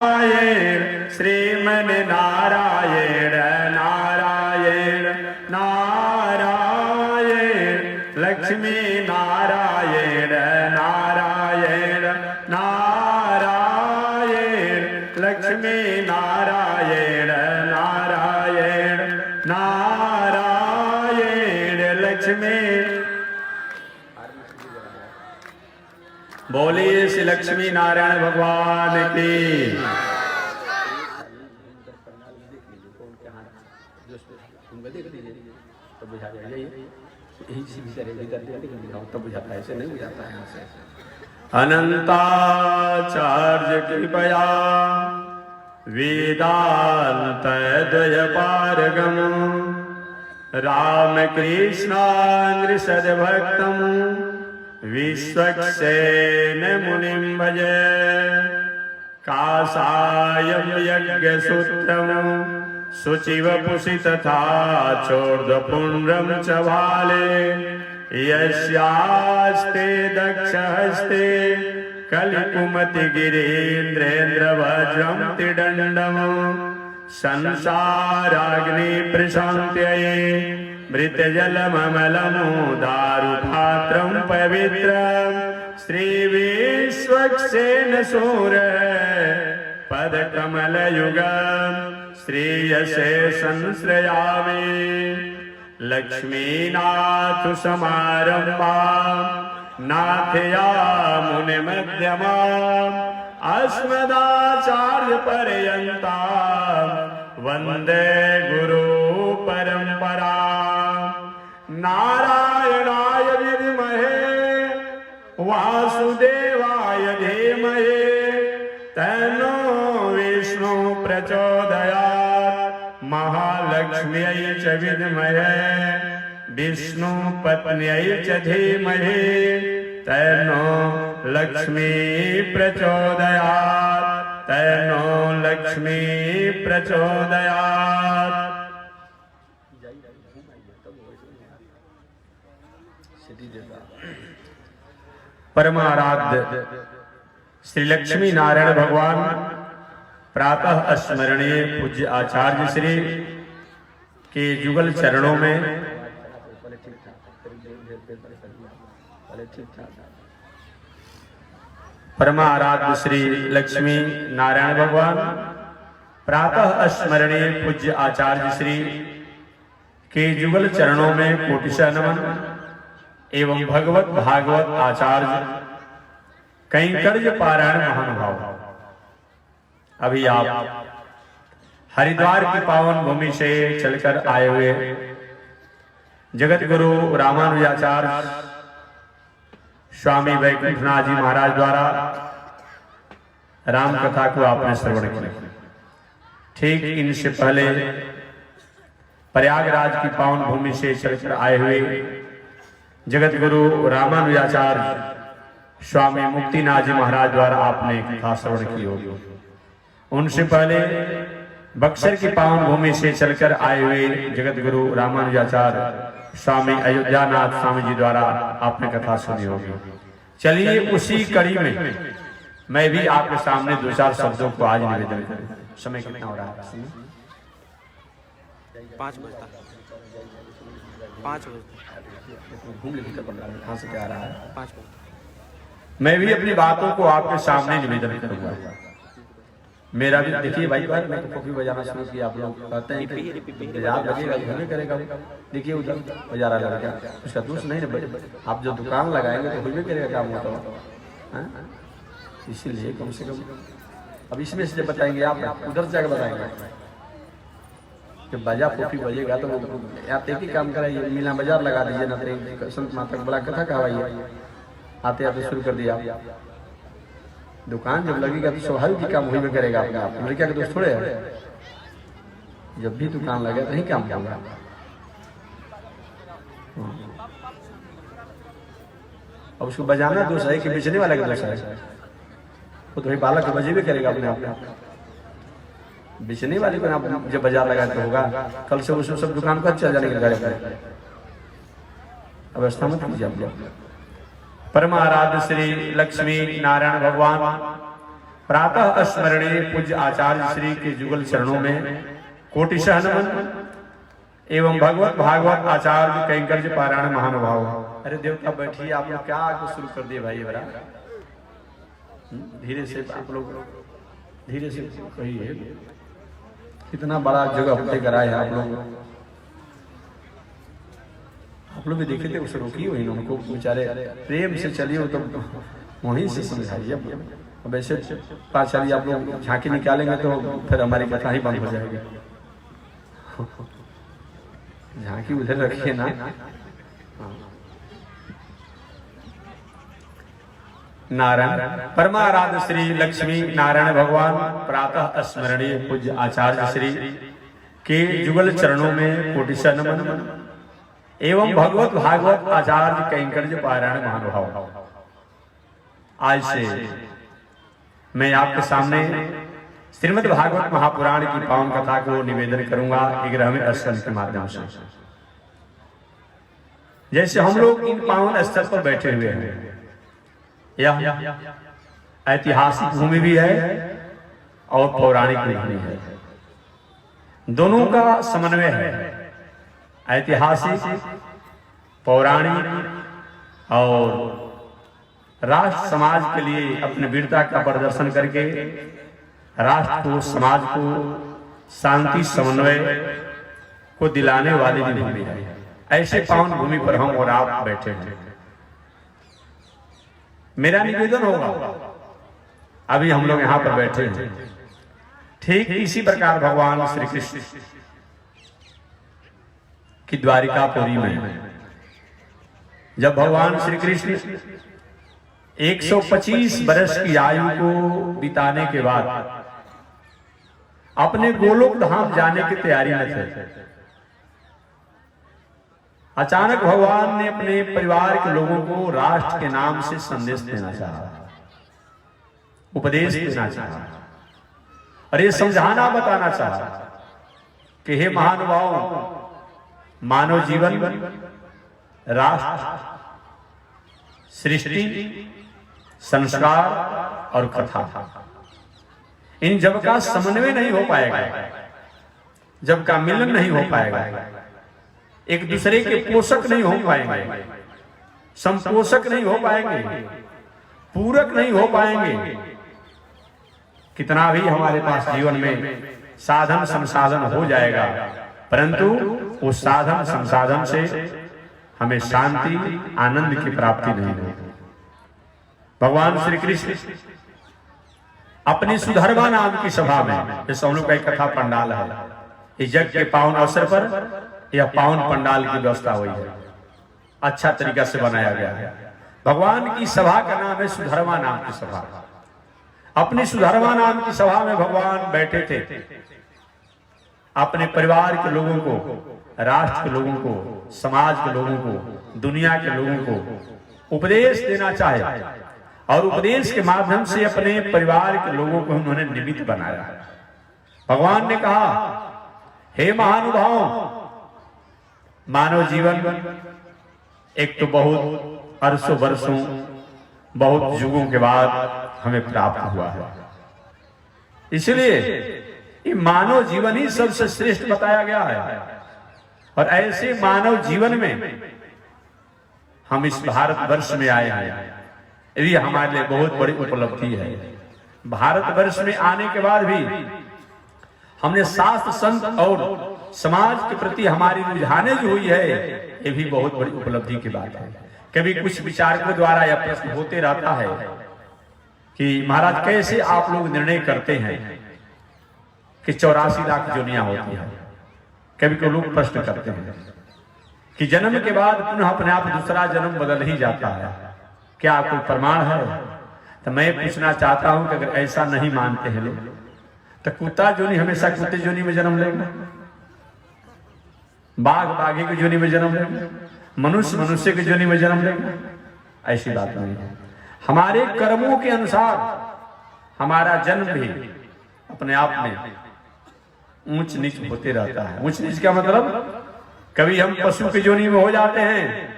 श्रीमन नारायण नारायण नारायण लक्ष्मी नारायण नारायण नारायण लक्ष्मी नारायण नारायण नारायण लक्ष्मी। बोलिए श्री लक्ष्मी नारायण भगवान की। अनंताचार्य कृपया वेदांत द्वय पारगम रामकृष्णांग्र सद्भक्तम विश्वक्सेन मुनिं भजे। काषायं यज्ञसूत्रं शुचिवपुषि तथा चोर्ध्वपुण्ड्रं च भाले यस्यास्ते दक्षहस्ते कलिकुमतिगिरीन्द्रेन्द्रवज्रं त्रिदण्डं संसाराग्नि प्रशान्त्यै मृतजलममलमो दारुपात्रं पवित्रं श्रीविश्वक्सेन सूर पदकमलयुगं श्रेयसे संश्रयामि। लक्ष्मीनाथ समारम्भां नाथयामुनिमध्यमाम् अस्मदाचार्यपर्यन्तां वन्दे गुरु परम्परा। नारायणाय विद्महे वासुदेवाय धीमहि तन्नो विष्णु प्रचोदयात्। महालक्ष्म्यै च विद्महे विष्णुपत्न्यै च धीमहि तन्नो लक्ष्मी प्रचोदयात्। तन्नो लक्ष्मी प्रचोदयात्। परमाराध्य श्री लक्ष्मी नारायण भगवान प्रातः स्मरणीय पूज्य आचार्य श्री के जुगल चरणों में परमाराध्य श्री लक्ष्मी नारायण भगवान प्रातः स्मरणीय पूज्य आचार्य श्री के जुगल चरणों में कोटिशः नमन एवं भगवत भागवत आचार्य कैंकर्य पारायण महानुभाव। अभी आप हरिद्वार की पावन भूमि से चलकर आए हुए जगत गुरु रामानुजाचार्य स्वामी वैकुंठनाथ जी महाराज द्वारा राम कथा को आपने श्रवण किया। ठीक इनसे पहले प्रयागराज की पावन भूमि से चलकर आए हुए जगत गुरु रामानुजाचार्य स्वामी मुक्तिनाथ जी महाराज द्वारा आपने कथा श्रवण की होगी। उनसे पहले बक्सर की पावन भूमि से चलकर आए हुए जगत गुरु रामानुजाचार्य स्वामी अयोध्यानाथ स्वामी जी द्वारा आपने कथा सुनी होगी। चलिए उसी कड़ी में मैं भी आपके सामने दो चार शब्दों को आज निवेदन करूं। समय कितना हो रहा है? 5 बजता 5 बजता घूम लेके कहाँ से क्या आ रहा है? 5 बजता। मैं भी अपनी बातों को आपके सामने निवेदन करूंगा। मेरा भी देखिए भाई बार मैं तो कॉफी बजाना शुरू किया। आप लोग कहते हैं कि बाजार बजेगा घूमे करेगा। देखिए उधर बाजार लगा उसका दोष नहीं ना। आप जो दुकान लगाएंगे तो घूमे करेगा काम होता है। इसीलिए कम से कम अब इसमें से जब बताएंगे आप उधर जाकर बताएंगे। जब बाजा कॉफी बजेगा तो आप एक ही काम कराइए, मीना बाजार लगा दीजिए ना। संत माता को बड़ा कथा कहवाइए। आते आते शुरू कर दिया। दुकान जब लगेगा तो स्वाभाविक काम वही में करेगा अपने आप। लड़किया के दोस्त थोड़े है। जब भी दुकान लगे तो ही काम होगा। अब उसको बजाना दोष है कि बेचने वाला का दोष है? वो तो भाई बालक के बजे भी करेगा अपने आप। बेचने वाले को आप जब बाजार लगाते होगा, कल से उसमें सब दुकान को अच्छा जाने के घर अवस्था मत कीजिए आप। परमाराध्य श्री लक्ष्मी नारायण भगवान प्रातः स्मरणीय पूज्य आचार्य श्री के जुगल चरणों में कोटिशः नमन एवं भगवत भागवत आचार्य कैंकर्य पारायण महानुभाव। अरे देवता बैठिए, आप लोग क्या आगे शुरू कर दिए भाई, बड़ा धीरे से आप लोग धीरे से कहिए। कितना बड़ा जगह फतेह कराए हैं आप लोग भी देखे थे, उसे रोकिए वही उनको बेचारे प्रेम से चलिए, तो वहीं से समझाइए। अब ऐसे पता चलिए आप लोग झांकी निकालेंगे तो फिर हमारी कथा ही बंद हो जाएगी। झांकी उधर रखिए ना। नारायण परमाराध श्री लक्ष्मी नारायण भगवान प्रातः स्मरणीय पूज्य आचार्य श्री के जुगल चरणों में कोटिशः नमन एवं भगवत भागवत आचार्य कैंकर्य पारायण महानुभाव। आज से मैं आपके सामने श्रीमद् भागवत महापुराण की पावन कथा को निवेदन करूंगा 11वें स्कंद के माध्यम से। जैसे हम लोग इन पावन स्थल पर बैठे हुए हैं, यह ऐतिहासिक भूमि भी है और पौराणिक भूमि है, दोनों का समन्वय है। ऐतिहासिक, पौराणिक और राष्ट्र समाज के लिए अपने वीरता का प्रदर्शन करके राष्ट्र को, समाज को शांति समन्वय को दिलाने वाली भी भूमि है। ऐसे पावन भूमि पर हम और आप बैठे हैं। मेरा निवेदन होगा, अभी हम लोग यहां पर बैठे हैं, ठीक इसी प्रकार भगवान श्री कृष्ण की द्वारिकापुरी में जब भगवान श्री कृष्ण 125 वर्ष की आयु को बिताने के बाद अपने गोलोक धाम जाने की तैयारी में थे, अचानक भगवान ने अपने परिवार के लोगों को राष्ट्र के नाम से संदेश देना चाहा, उपदेश देना चाहा और ये समझाना बताना चाहा कि हे महानुभाव, मानव जीवन, राष्ट्र, सृष्टि, संस्कार और कथा, इन जब का समन्वय नहीं हो पाएगा, जब का मिलन नहीं हो पाएगा, एक दूसरे के पोषक नहीं हो पाएंगे, संपोषक नहीं हो पाएंगे, पूरक नहीं हो पाएंगे, कितना भी हमारे पास जीवन में साधन संसाधन हो जाएगा, परंतु उस साधन संसाधन से हमें शांति आनंद की प्राप्ति नहीं होगी। भगवान श्री कृष्ण अपनी सुधर्मा नाम की सभा में, जैसे हम लोग का एक कथा पंडाल है, इस यज्ञ के पावन अवसर पर यह पावन पंडाल की व्यवस्था हुई है, अच्छा तरीका से बनाया गया है। भगवान की सभा का नाम है सुधर्मा नाम की सभा। अपनी सुधर्मा नाम की सभा में भगवान बैठे थे, अपने परिवार के लोगों को, राष्ट्र के लोगों को, समाज के लोगों को, दुनिया के लोगों को उपदेश देना चाहे और उपदेश के माध्यम से अपने परिवार के लोगों को उन्होंने निमित्त बनाया। भगवान ने कहा, हे महानुभाव, मानव जीवन एक तो बहुत अरसों वर्षों, बहुत युगों के बाद हमें प्राप्त हुआ है, इसलिए ये मानव जीवन ही सबसे श्रेष्ठ बताया गया है। और ऐसे मानव जीवन में हम इस भारतवर्ष में आए हैं, ये हमारे लिए बहुत बड़ी उपलब्धि है। भारतवर्ष में आने के बाद भी हमने शास्त्र, संत और समाज के प्रति हमारी रुझाने जो हुई है, ये भी बहुत बड़ी उपलब्धि की बात है। कभी कुछ विचारकों द्वारा यह प्रश्न होते रहता है कि महाराज कैसे आप लोग निर्णय करते हैं कि 84 लाख जोनियां होती हैं। कभी कोई लोग प्रश्न करते हैं कि जन्म के बाद पुनः अपने आप दूसरा जन्म बदल ही जाता है, क्या कोई प्रमाण है? तो मैं पूछना चाहता हूं कि अगर ऐसा नहीं मानते हैं लोग, तो कुत्ता जोनी हमेशा कुत्ते जोनी में जन्म लेगा, बाघ बाघी की जोनी में जन्म लेगा, मनुष्य मनुष्य की जोनी में जन्म लेगा? ऐसी बात नहीं है। हमारे कर्मों के अनुसार हमारा जन्म भी अपने आप में ऊंच नीच होते रहता है। ऊंच नीच का मतलब, कभी हम पशु की जोनी में हो जाते हैं,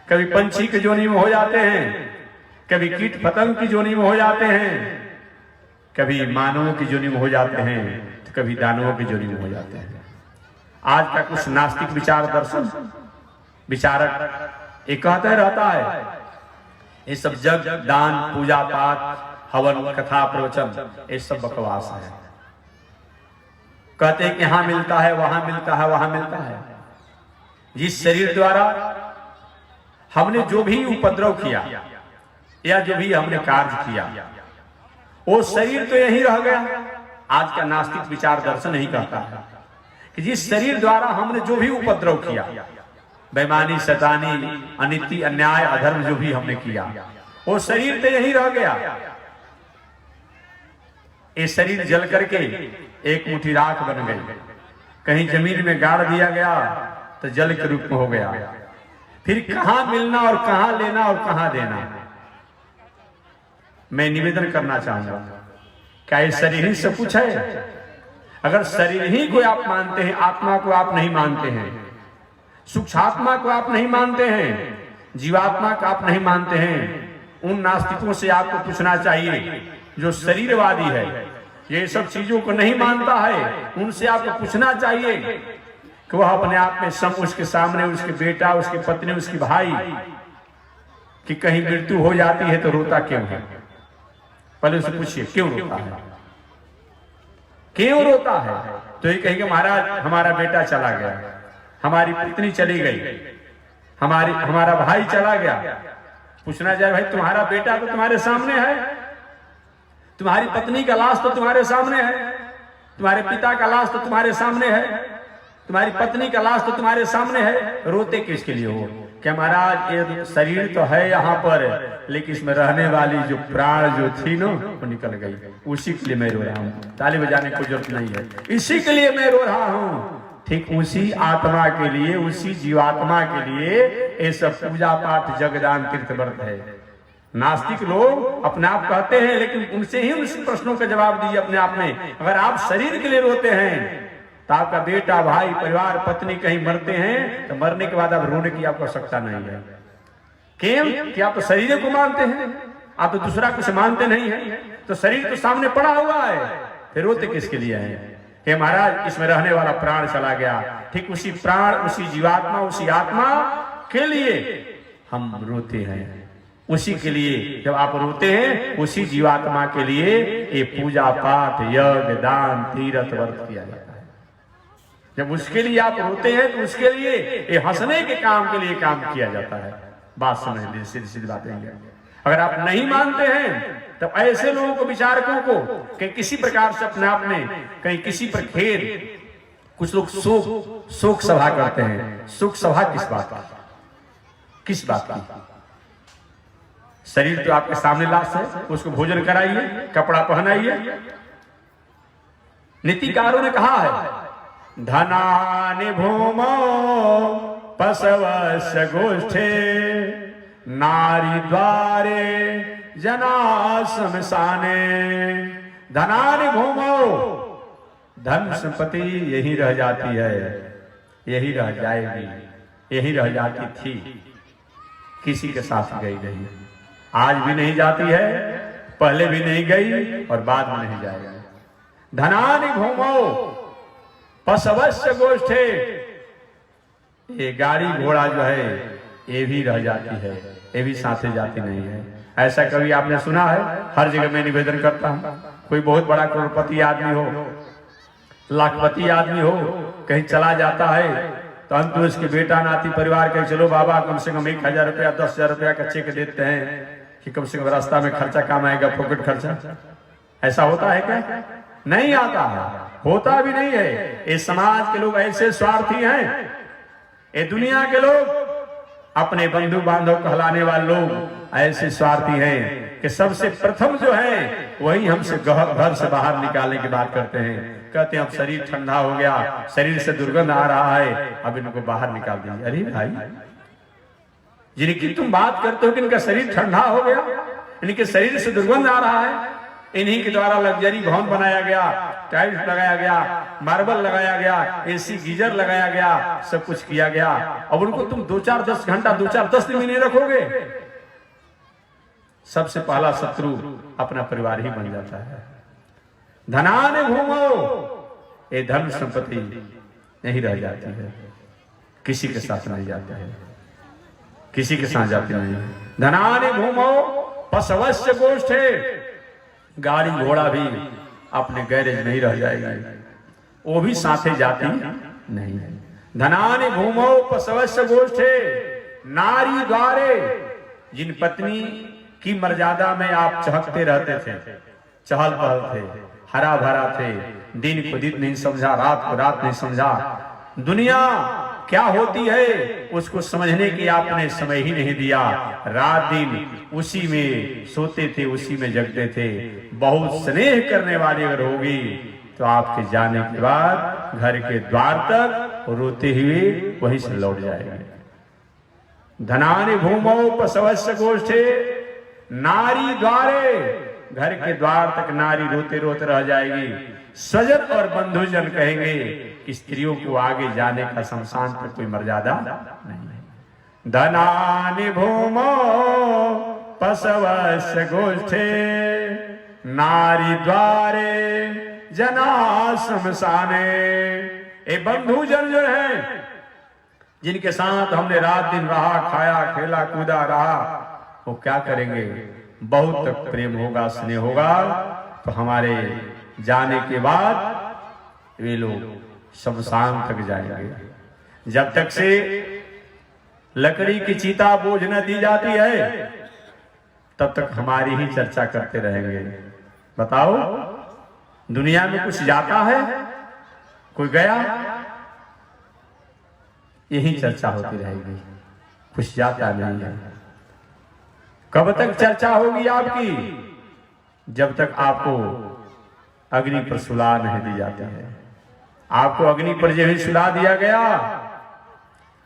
कभी पंछी की जोनी में हो जाते हैं, कभी कीट पतंग की जोनी में हो जाते हैं, कभी मानवों की जोनी में हो जाते हैं तो कभी दानवों की जोनी में हो जाते हैं। आज का कुछ नास्तिक विचार दर्शन विचारक ये कहते रहता है ये सब जग दान पूजा पाठ हवन कथा प्रवचन ये सब बकवास है। कहते हैं कि यहां मिलता है वहां मिलता है वहां मिलता है। जिस शरीर द्वारा हमने जो भी उपद्रव किया या जो भी हमने कार्य किया वो शरीर तो यही रह गया। आज का नास्तिक विचार दर्शन यही कहता है कि जिस शरीर द्वारा हमने जो भी उपद्रव किया, बेईमानी शैतानी अनिति अन्याय अधर्म जो भी हमने किया वो शरीर तो यही रह गया। ये शरीर जल करके एक मुट्ठी राख बन गई, कहीं जमीन में गाड़ दिया गया तो जल के रूप में हो गया। फिर कहां मिलना और कहां लेना और कहां देना। मैं निवेदन करना चाहूंगा, क्या ये शरीर ही सब कुछ है? अगर शरीर ही को आप मानते हैं, आत्मा को आप नहीं मानते हैं, सूक्ष्मात्मा को आप नहीं मानते हैं, जीवात्मा को आप नहीं मानते हैं, उन नास्तिकों से आपको पूछना चाहिए जो शरीरवादी है, ये सब चीजों को नहीं मानता है, उनसे आपको पूछना चाहिए कि वह अपने आप में उसके सामने उसके बेटा उसकी पत्नी उसकी भाई कि कहीं मृत्यु हो जाती है तो रोता क्यों है? पहले उससे पूछिए क्यों रोता है, क्यों रोता है? तो ये कहेंगे महाराज हमारा बेटा चला गया, हमारी पत्नी चली गई, हमारा भाई चला गया। पूछना जाए भाई तुम्हारा बेटा तो तुम्हारे सामने है, तुम्हारी पत्नी का लाश तो तुम्हारे सामने है, तुम्हारे पिता का लाश तो तुम्हारे सामने है, तुम्हारी पत्नी का लाश तो तुम्हारे सामने है, रोते किसके लिए हो? क्या महाराज ये शरीर तो है यहाँ पर लेकिन इसमें रहने वाली जो प्राण जो थी ना वो निकल गई, उसी के लिए मैं रो रहा हूँ। ताली बजाने की जरूरत नहीं है, इसी के लिए मैं रो रहा हूँ। ठीक उसी आत्मा के लिए उसी जीवात्मा के लिए ये सब पूजा पाठ जगदान तीर्थ व्रत है। नास्तिक लोग अपने आप कहते हैं लेकिन उनसे ही उन प्रश्नों का जवाब दीजिए अपने आप में। अगर आप शरीर के लिए रोते हैं तो आपका बेटा भाई परिवार पत्नी कहीं मरते हैं तो मरने के बाद आप रोने की आपको आवश्यकता नहीं है। क्यों? कि आप तो शरीर को मानते हैं, आप तो दूसरा कुछ मानते नहीं है, तो शरीर तो सामने पड़ा हुआ है, फिर रोते किसके लिए हैं? हे महाराज इसमें रहने वाला प्राण चला गया, ठीक उसी प्राण उसी जीवात्मा उसी आत्मा के लिए हम रोते हैं। उसी के लिए जब आप रोते हैं उसी जीवात्मा के लिए ये पूजा पाठ यज्ञ दान तीर्थ व्रत किया जाता है। जब उसके लिए आप रोते हैं तो उसके लिए ये हंसने के काम के लिए काम किया जाता है। बात समझ लीजिए, सीधी सीधी बातें हैं। अगर आप नहीं मानते हैं तो ऐसे लोगों को विचारकों को कहीं किसी प्रकार से अपने आप में कहीं किसी पर खेद, कुछ लोग शोक सभा करते हैं। शोक सभा किस बात की? किस बात की? शरीर तो आपके सामने लाश है, उसको भोजन कराइए, कपड़ा पहनाइए। नीतिकारों ने कहा है धनानि भूमो पशवस्य गोष्ठे नारी द्वारे जना शमशाने। धनानि भूमो, धन संपत्ति यही रह जाती है, यही रह जाएगी, यही रह जाती थी, किसी के साथ गई नहीं, आज भी नहीं जाती है, पहले भी नहीं गई और बाद में नहीं जाएगी। धनानि भूमो पशवस्य गोष्ठे, ये गाड़ी घोड़ा जो है ये भी रह जाती है, ये भी साथे जाती नहीं है। ऐसा कभी आपने सुना है? हर जगह मैं निवेदन करता हूं, कोई बहुत बड़ा करोड़पति आदमी हो, लाखपति आदमी हो, कहीं चला जाता है तो अंत में उसके बेटा नाती परिवार कहे चलो बाबा कम से कम 1000 रुपया 10,000 रुपया का चेक देते हैं कि कम से कम रास्ता में खर्चा काम आएगा, पॉकेट खर्चा। ऐसा होता है क्या? नहीं आता है, होता भी नहीं है। इस समाज के लोग ऐसे स्वार्थी हैं, ये दुनिया के लोग अपने बंधु बांधव कहलाने वाले लोग ऐसे स्वार्थी हैं कि सबसे प्रथम जो है वही हमसे घर से बाहर निकालने की बात करते हैं। कहते हैं अब शरीर ठंडा हो गया, शरीर से दुर्गंध आ रहा है, अब इनको बाहर निकाल दीजिए। अरे भाई जिनकी तुम बात करते हो कि इनका शरीर ठंडा हो गया, इनके शरीर से दुर्गंध आ रहा है, इन्हीं के द्वारा लग्जरी भवन बनाया गया, टाइल्स लगाया गया, मार्बल लगाया गया, एसी गीजर लगाया गया, सब कुछ किया गया। अब उनको तुम 2-4-10 घंटा 2-4-10 दिन में नहीं रखोगे। सबसे पहला शत्रु अपना परिवार ही बन जाता है। धनानि भूमौ, ये धन संपत्ति नहीं रह जाती है, किसी के साथ नहीं जाता है, किसी के साथ जाती नहीं है। धनानि भूमौ पशवस्य गोष्ठे, गाड़ी घोड़ा भी अपने गैरेज नहीं रह जाएगा, वो भी साथे जाती नहीं है। धनानि भूमौ पशवस्य गोष्ठे, नारी द्वारे, जिन पत्नी की मर्यादा में आप चहकते रहते थे, चहल पहल थे, हरा भरा थे, दिन को दिन नहीं समझा, रात को रात नहीं समझा, दुनिया क्या होती है उसको समझने की आपने समय ही नहीं दिया, रात दिन उसी में सोते थे, उसी में जगते थे। बहुत स्नेह करने वाली अगर होगी तो आपके जाने के बाद घर के द्वार तक रोते हुए वहीं से लौट जाएंगे। धनानि भूमौ पशवस्य गोष्ठे, नारी द्वारे, घर के द्वार तक नारी रोते रोते रह जाएगी। स्वजन और बंधुजन कहेंगे कि स्त्रियों को आगे जाने का शमशान पर कोई मर्यादा नहीं है। धनानि भूमौ पशवस्य गोष्ठे, नारी द्वारे जना शमशाने। ये बंधुजन जो है, जिनके साथ हमने रात दिन रहा, खाया खेला कूदा रहा, वो क्या करेंगे? बहुत तक प्रेम होगा, स्नेह होगा, तो हमारे जाने के बाद वे लोग शमशान तक जाएंगे। जब तक से लकड़ी की चिता बोझ न दी जाती है, तब तक हमारी ही चर्चा करते रहेंगे। बताओ, दुनिया में कुछ जाता है, कोई गया, यही चर्चा होती रहेगी, कुछ जाता नहीं है। कब तक चर्चा होगी आपकी? जब तक आपको अग्नि पर सुला नहीं दी जाती है। आपको अग्नि पर जो ही सुला दिया गया,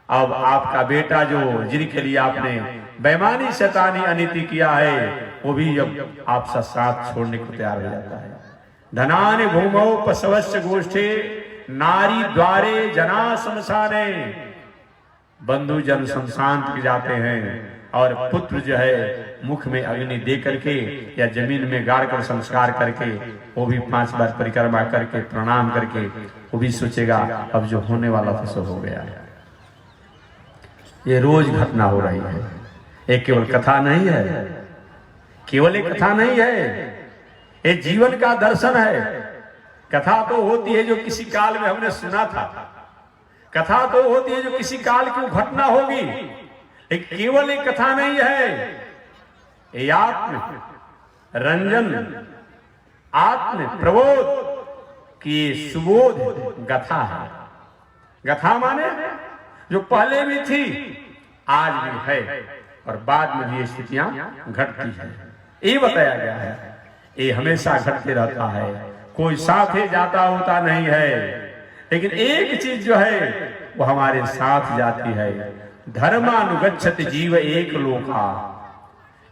अब आपका बेटा जो जिनके लिए आपने बेईमानी शैतानी अनीति किया है, वो भी जब आपका साथ छोड़ने को तैयार हो जाता है। धनानि भूमौ पशवस्य गोष्ठे, नारी द्वारे जना शमशाने। बंधु जन शमशान तक जाते हैं और पुत्र जो है मुख में अग्नि दे करके या जमीन में गाड़ कर संस्कार करके, वो भी 5 बार परिक्रमा करके प्रणाम करके वो भी सोचेगा अब जो होने वाला था सो हो गया। ये रोज घटना हो रही है। ये केवल कथा नहीं है, केवल एक कथा नहीं है, ये जीवन का दर्शन है। कथा तो होती है जो किसी काल में हमने सुना था, कथा तो होती है जो किसी काल की घटना होगी, लेकिन केवल एक कथा नहीं है। ये आत्म रंजन, आत्म प्रबोध की सुबोध गाथा है। गाथा माने जो पहले भी थी, आज भी है और बाद में भी स्थितियां घटती है, ये बताया गया है। ये हमेशा घटते रहता है, कोई साथे जाता होता नहीं है, लेकिन एक चीज जो है वो हमारे साथ जाती है। धर्मानुगच्छति जीव एक लोका,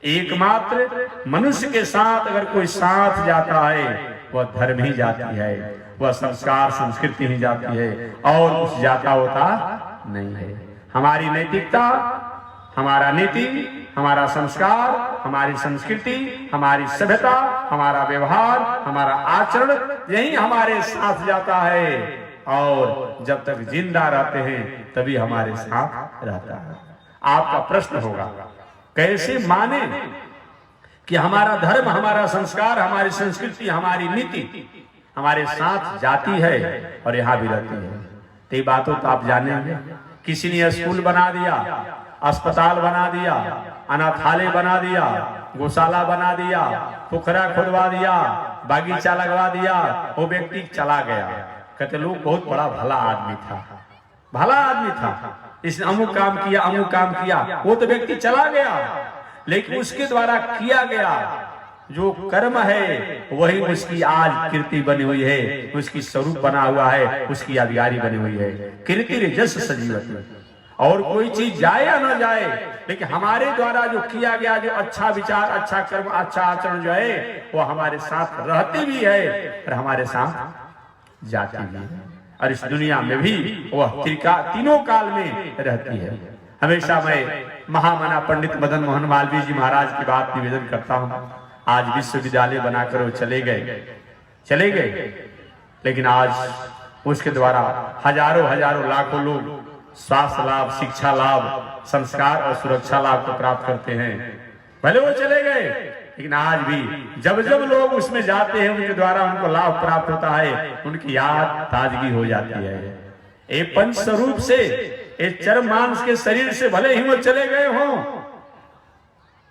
एकमात्र मनुष्य के साथ अगर कोई साथ जाता है वह धर्म ही जाती है, वह संस्कार संस्कृति ही जाती है, और कुछ जाता होता नहीं है। हमारी नैतिकता, हमारा नीति, हमारा संस्कार, हमारी संस्कृति, हमारी सभ्यता, हमारा व्यवहार, हमारा आचरण, यही हमारे साथ जाता है, और जब तक जिंदा रहते हैं तभी हमारे साथ रहता है। आपका प्रश्न होगा, कैसे माने कि हमारा धर्म, हमारा संस्कार, हमारी संस्कृति, हमारी नीति हमारे साथ जाती है और यहाँ भी रहती है? तो ये बातों तो आप जानेंगे। किसी ने स्कूल बना दिया, अस्पताल बना दिया, अनाथालय बना दिया, गौशाला बना दिया, पोखरा खुदवा दिया, बागीचा लगवा दिया, वो व्यक्ति चला गया। कहते लोग बहुत बड़ा भला आदमी था, भला आदमी था, इसने अमुक काम किया, अमुक काम किया, वो तो व्यक्ति चला गया, लेकिन उसके द्वारा किया गया जो कर्म है वही उसकी आज कीर्ति बनी हुई है, उसकी स्वरूप बना हुआ है, उसकी यादगारी बनी हुई है। कीर्ति रजस सजीवति। और कोई चीज जाए या ना जाए, लेकिन हमारे द्वारा जो किया गया जो अच्छा विचार, अच्छा कर्म, अच्छा आचरण जो है वो हमारे साथ रहती भी है और हमारे साथ जाती भी है, और इस दुनिया में भी वह तीनों काल में रहती है। हमेशा मैं महामना पंडित मदन मोहन मालवीय जी महाराज की बात निवेदन करता हूँ। आज विश्वविद्यालय बनाकर वो चले गए, चले गए, लेकिन आज उसके द्वारा हजारों हजारों लाखों लोग स्वास्थ्य लाभ, शिक्षा लाभ, संस्कार और सुरक्षा लाभ को प्राप्त करते हैं। भले वो चले गए, लेकिन आज भी जब जब लोग उसमें जाते हैं, उनके द्वारा उनको लाभ प्राप्त होता है, उनकी याद ताजगी हो जाती है। ये पंच स्वरूप से, ये चर्म मांस के शरीर से भले ही वो चले गए हों,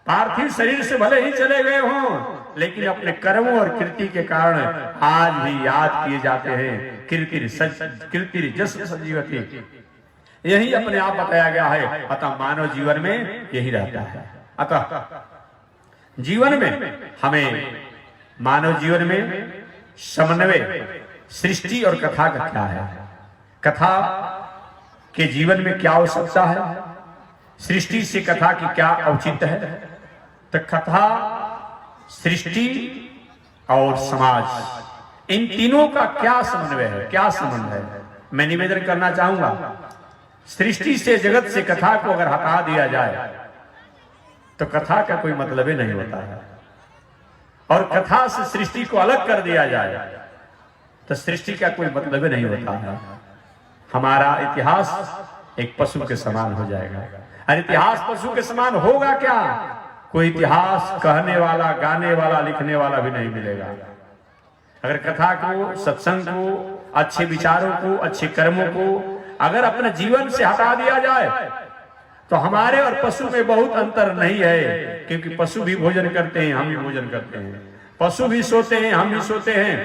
पार्थिव शरीर से भले ही चले गए हों, लेकिन अपने कर्मों और कृति के कारण आज भी याद किए जाते हैं। कीर्ति जस सजीवती, यही अपने आप बताया गया है। अतः मानव जीवन में यही रहता है। अतः जीवन में हमें, मानव जीवन में समन्वय सृष्टि और कथा का क्या है, कथा के जीवन में क्या आवश्यकता है, सृष्टि से कथा की क्या औचित्य है। तो कथा, सृष्टि और समाज, इन तीनों का क्या समन्वय है, क्या संबंध है। मैं निवेदन करना चाहूंगा, सृष्टि से, जगत से कथा को अगर हटा दिया जाए तो कथा का कोई मतलब ही नहीं होता है, और कथा से सृष्टि को अलग कर दिया जाए तो सृष्टि का कोई मतलब ही नहीं होता है। हमारा इतिहास एक पशु के समान हो जाएगा। और इतिहास पशु के समान होगा क्या? कोई इतिहास कहने वाला, गाने वाला, लिखने वाला भी नहीं मिलेगा। अगर कथा को, सत्संग को, अच्छे विचारों को, अच्छे कर्मों को अगर अपने जीवन से हटा दिया जाए तो हमारे और पशु में बहुत अंतर नहीं है। क्योंकि पशु भी भोजन करते हैं, हम भी भोजन करते हैं। पशु भी सोते हैं, हम भी सोते हैं।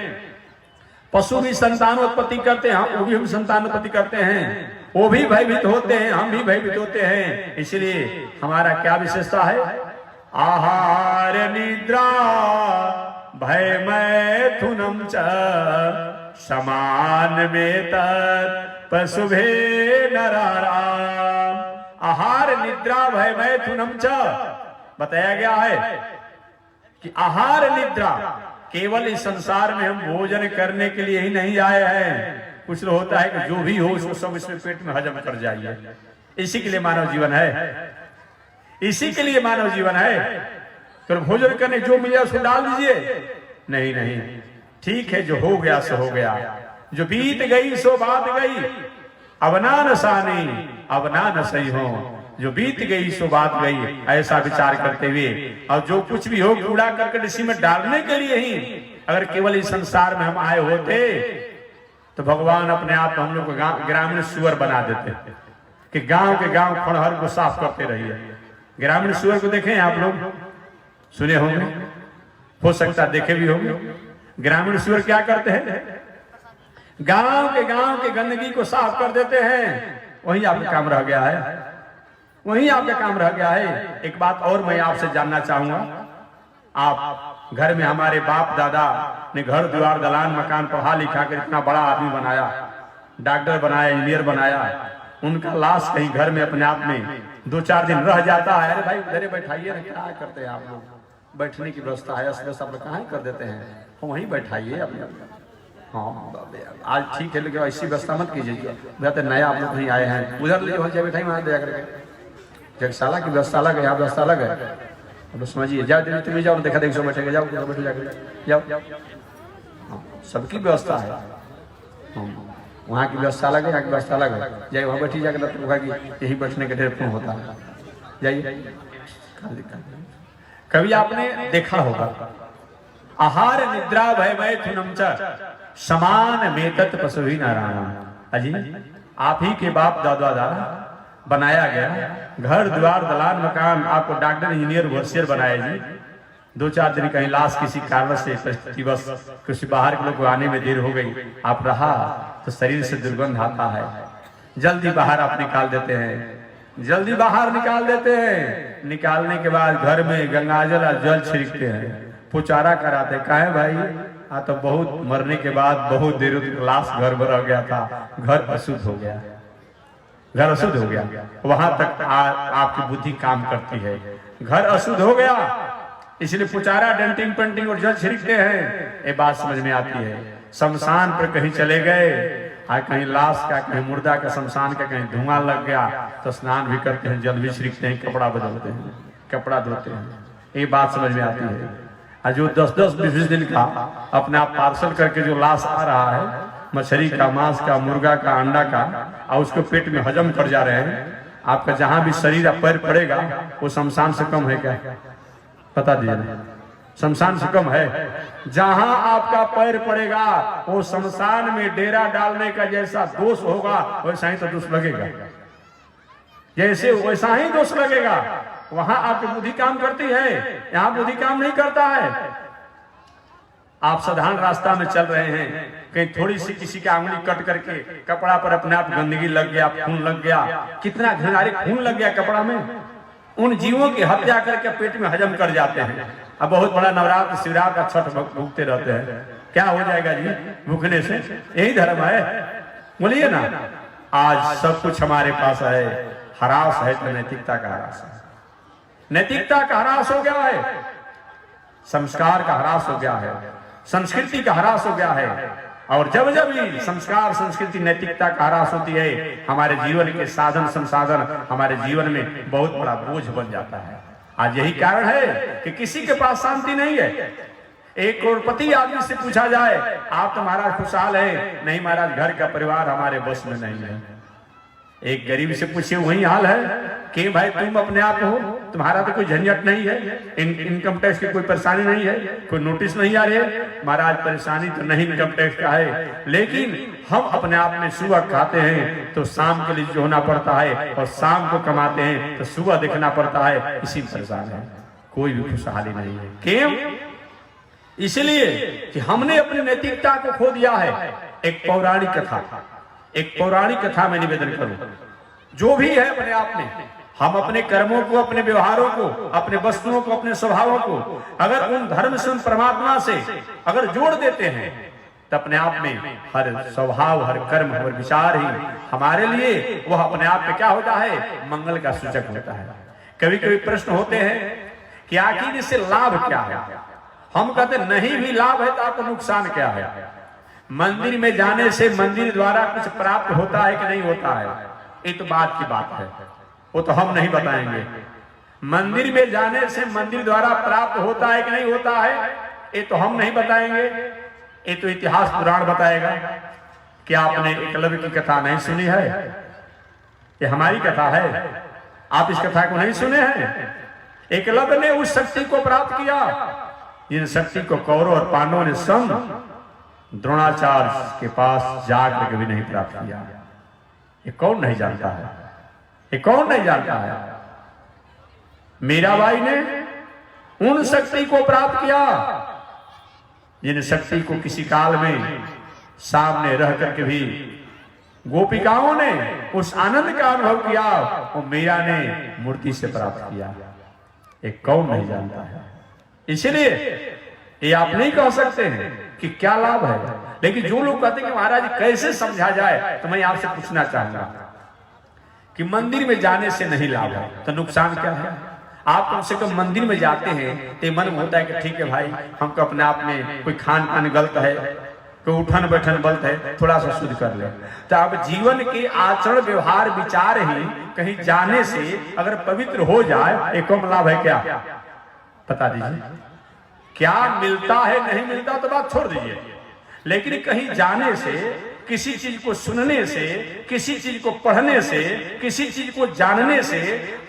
पशु भी संतानोत्पत्ति करते हैं, वो भी हम संतानोत्पत्ति करते हैं। वो भी भयभीत होते हैं, हम भी भयभीत होते हैं। इसलिए हमारा क्या विशेषता है? आहार निद्रा भय मैथुनम च समान में तत् पशुभे नराराम। आहार निद्रा भय मैथुनम च, बताया गया है कि आहार निद्रा, केवल इस संसार में हम भोजन करने के लिए ही नहीं आए हैं। कुछ लोग होता है कि जो भी हो उसको सब इसमें पेट में हजम कर जाइए। इसी के लिए मानव जीवन है, इसी के लिए मानव जीवन है। तो भोजन करने जो मिले उसको डाल दीजिए, नहीं नहीं, ठीक है, जो हो गया सो हो गया, जो बीत गई सो बात गई, अब ना नसानी अब ना नसई हो, जो बीत गई सो बात गई, ऐसा विचार करते हुए और जो कुछ भी हो कूड़ा करकट इसी में डालने के लिए ही अगर केवल इस संसार में हम आए होते तो भगवान अपने आप हम लोग को ग्रामीण सुअर बना देते कि गांव के गांव खड़हर को साफ करते रहिए। ग्रामीण सुअर को देखें आप लोग, सुने होंगे, हो सकता देखे भी होंगे। ग्रामीण सुअर क्या करते हैं? गांव के गंदगी को साफ कर देते हैं। वही आपका काम रह गया है, वही आपका काम रह गया है। एक बात और मैं आपसे जानना चाहूंगा, आप घर में हमारे बाप दादा ने घर द्वार दलान मकान पढ़ा लिखा कर इतना बड़ा आदमी बनाया, डॉक्टर बनाया, इंजीनियर बनाया, उनका लाश कहीं घर में अपने आप में 2-4 दिन रह जाता है। अरे भाई उधर बैठाइए, क्या करते हैं आप लोग? बैठने की व्यवस्था है, सब लोग कहाँ कर देते हैं, वहीं बैठाइए अपने। हाँ आज ठीक है, लेकिन ऐसी व्यवस्था मत कीजिए। नया आप लोग नहीं आए हैं, उधर ले बैठाई वहां दे करके। जगशाला की व्यवस्था अलग है, यहाँ व्यवस्था अलग है। अब समझिए, जाओ तुम जाओ, देखा देख सो बैठेगा, जाओ बैठो जाकर जाओ। सबकी व्यवस्था है, वहाँ की व्यवस्था अलग है, यहाँ की व्यवस्था अलग है। जाइए वहाँ बैठी जाकर, यही बैठने के ढेर होता है, जाइए। कभी आपने देखा होगा, आहार निद्रा भय मैथुनम च समान में तत् पशुभि नारायण। अजी आप ही के बाप दादा द्वारा बनाया गया घर द्वार दलान मकान, आपको डॉक्टर इंजीनियर होशियार बनाया जी। 2-4 दिन कहीं लाश किसी कारण से बस किसी बाहर के लोग को आने में देर हो गई, आप रहा तो शरीर से दुर्गंध आता है, जल्दी बाहर आप निकाल देते हैं, जल्दी बाहर निकाल देते हैं। निकालने के बाद घर में गंगाजल और जल छिड़कते हैं, पुचारा कराते। काहे भाई? तो बहुत मरने के बाद बहुत देर लाश घर में रह गया था, घर अशुद्ध हो गया, घर अशुद्ध हो गया। वहां तक आपकी बुद्धि काम करती है, घर अशुद्ध हो गया, इसलिए पुचारा डेंटिंग पेंटिंग और जल छिड़कते हैं। ये बात समझ में आती है। शमशान पर कहीं चले गए, कहीं लाश का, कहीं मुर्दा का, शमशान का कहीं धुआं लग गया तो स्नान भी करते हैं, जल भी छिड़कते हैं, कपड़ा बदलते हैं, कपड़ा धोते हैं। ये बात समझ में आती है। और जो 10-10 20 दिन का अपने आप पार्सल करके जो लाश आ रहा है, मछली का, मांस का, मुर्गा का, अंडा का, और उसको पेट में हजम कर जा रहे हैं, आपका जहां भी शरीर पैर पड़ेगा वो शमशान से कम है क्या? बता दीजिए, शमशान से कम है? जहां आपका पैर पड़ेगा वो शमशान में डेरा डालने का जैसा दोष होगा वैसा ही तो दोष लगेगा, जैसे वैसा ही दोष लगेगा। वहां आपकी बुद्धि काम करती है, यहाँ बुद्धि काम नहीं करता है। आप साधारण रास्ता में चल रहे हैं, कहीं थोड़ी सी किसी का उंगली कट करके कपड़ा पर अपने आप गंदगी लग गया, खून लग गया, कितना घिनारे खून लग गया कपड़ा में, उन जीवों की हत्या करके पेट में हजम कर जाते हैं। अब बहुत बड़ा नवरात्र शिवरात्र का छठ भूखते रहते हैं, क्या हो जाएगा जी भूखने से? यही धर्म है, बोलिए ना। आज सब कुछ हमारे पास है, हरास है तो नैतिकता का हरास है, नैतिकता का हरास हो गया है, संस्कार का हरास हो गया है, संस्कृति का हरास हो गया है। और जब जब भी संस्कार, संस्कृति, नैतिकता का हरास होती है, हमारे जीवन के साधन संसाधन हमारे जीवन में बहुत बड़ा बोझ बन जाता है। आज यही कारण है कि किसी के पास शांति नहीं है। एक करोड़पति आदमी से पूछा जाए, आप तो महाराज खुशहाल है? नहीं महाराज, घर का परिवार हमारे बस में नहीं है। एक गरीब से पूछे, वही हाल है कि भाई तुम अपने आप हो, तुम्हारा तो कोई झंझट नहीं है, इनकम टैक्स की कोई परेशानी नहीं है, कोई नोटिस नहीं आ रही है। महाराज परेशानी तो नहीं इनकम टैक्स का है, लेकिन हम अपने आप में सुबह खाते हैं तो शाम के लिए जो होना पड़ता है, और शाम को कमाते हैं तो सुबह देखना पड़ता है, इसी परेशान है। कोई भी खुशहाली नहीं है। क्यों? इसलिए कि हमने अपनी नैतिकता को खो दिया है। एक पौराणिक कथा में निवेदन करूं, जो भी है अपने आप में, हम अपने कर्मों को, अपने व्यवहारों को, अपने वस्तुओं को, अपने स्वभावों को अगर उन धर्म से, उन परमात्मा से अगर जोड़ देते हैं तो अपने आप में हर स्वभाव, हर कर्म, हर विचार ही हमारे लिए वह अपने आप में क्या होता है? मंगल का सूचक होता है। कभी कभी प्रश्न होते हैं कि आखिर इससे लाभ क्या है? हम कहते नहीं भी लाभ है तो आपको नुकसान क्या है? मंदिर में जाने से मंदिर द्वारा कुछ प्राप्त होता है कि नहीं होता है? ये तो बात की बात है, वो तो हम नहीं बताएंगे। मंदिर में जाने से मंदिर द्वारा प्राप्त होता है कि नहीं होता है, ये तो हम नहीं बताएंगे, ये तो इतिहास पुराण बताएगा। क्या आपने एकलव्य की कथा नहीं सुनी है? ये हमारी कथा है, आप इस कथा को नहीं सुने हैं? एकलव्य ने उस शक्ति को प्राप्त किया जिन शक्ति को कौरव और पांडवों ने संग द्रोणाचार्य के पास जाकर के भी नहीं प्राप्त किया। ये कौन नहीं जानता है? ये कौन नहीं जानता है? मीराबाई ने उन शक्ति को प्राप्त किया जिन शक्ति को किसी काल में सामने रह करके भी गोपिकाओं ने उस आनंद का अनुभव किया, वो मीरा ने मूर्ति से प्राप्त किया। ये कौन नहीं जानता है? इसलिए ये आप नहीं कह सकते हैं कि क्या लाभ है, लेकिन जो लोग कहते हैं कि महाराज कैसे समझा जाए, तो मैं आपसे पूछना चाहूंगा कि मंदिर में जाने से नहीं लाभ है तो नुकसान क्या है? आप कम से कम मंदिर में जाते हैं तो मन होता है कि ठीक है भाई, हमको अपने आप में कोई खान पान गलत है, कोई उठन बैठन गलत है, थोड़ा सा शुद्ध कर ले। तो अब जीवन के आचरण, व्यवहार, विचार ही कहीं जाने से अगर पवित्र हो जाए, एक कम लाभ है क्या? बता दीजिए, क्या मिलता है? नहीं मिलता तो बात छोड़ दीजिए, लेकिन कहीं जाने से, किसी चीज को सुनने से, किसी चीज को पढ़ने से, किसी चीज को जानने से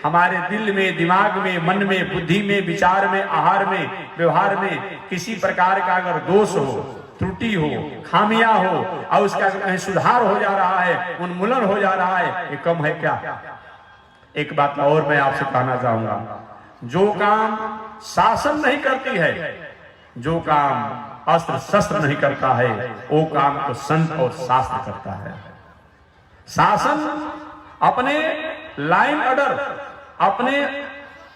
हमारे दिल में, दिमाग में, मन में, बुद्धि में, विचार में, आहार में, व्यवहार में किसी प्रकार का अगर दोष हो, त्रुटि हो, खामियां हो, और उसका कहीं सुधार हो जा रहा है, उन्मूलन हो जा रहा है, ये कम है क्या? एक बात और मैं आपसे कहना चाहूंगा, जो काम शासन नहीं करती है, जो काम अस्त्र शस्त्र नहीं करता है, वो काम को संत और शास्त्र करता है। शासन अपने लाइन ऑर्डर, अपने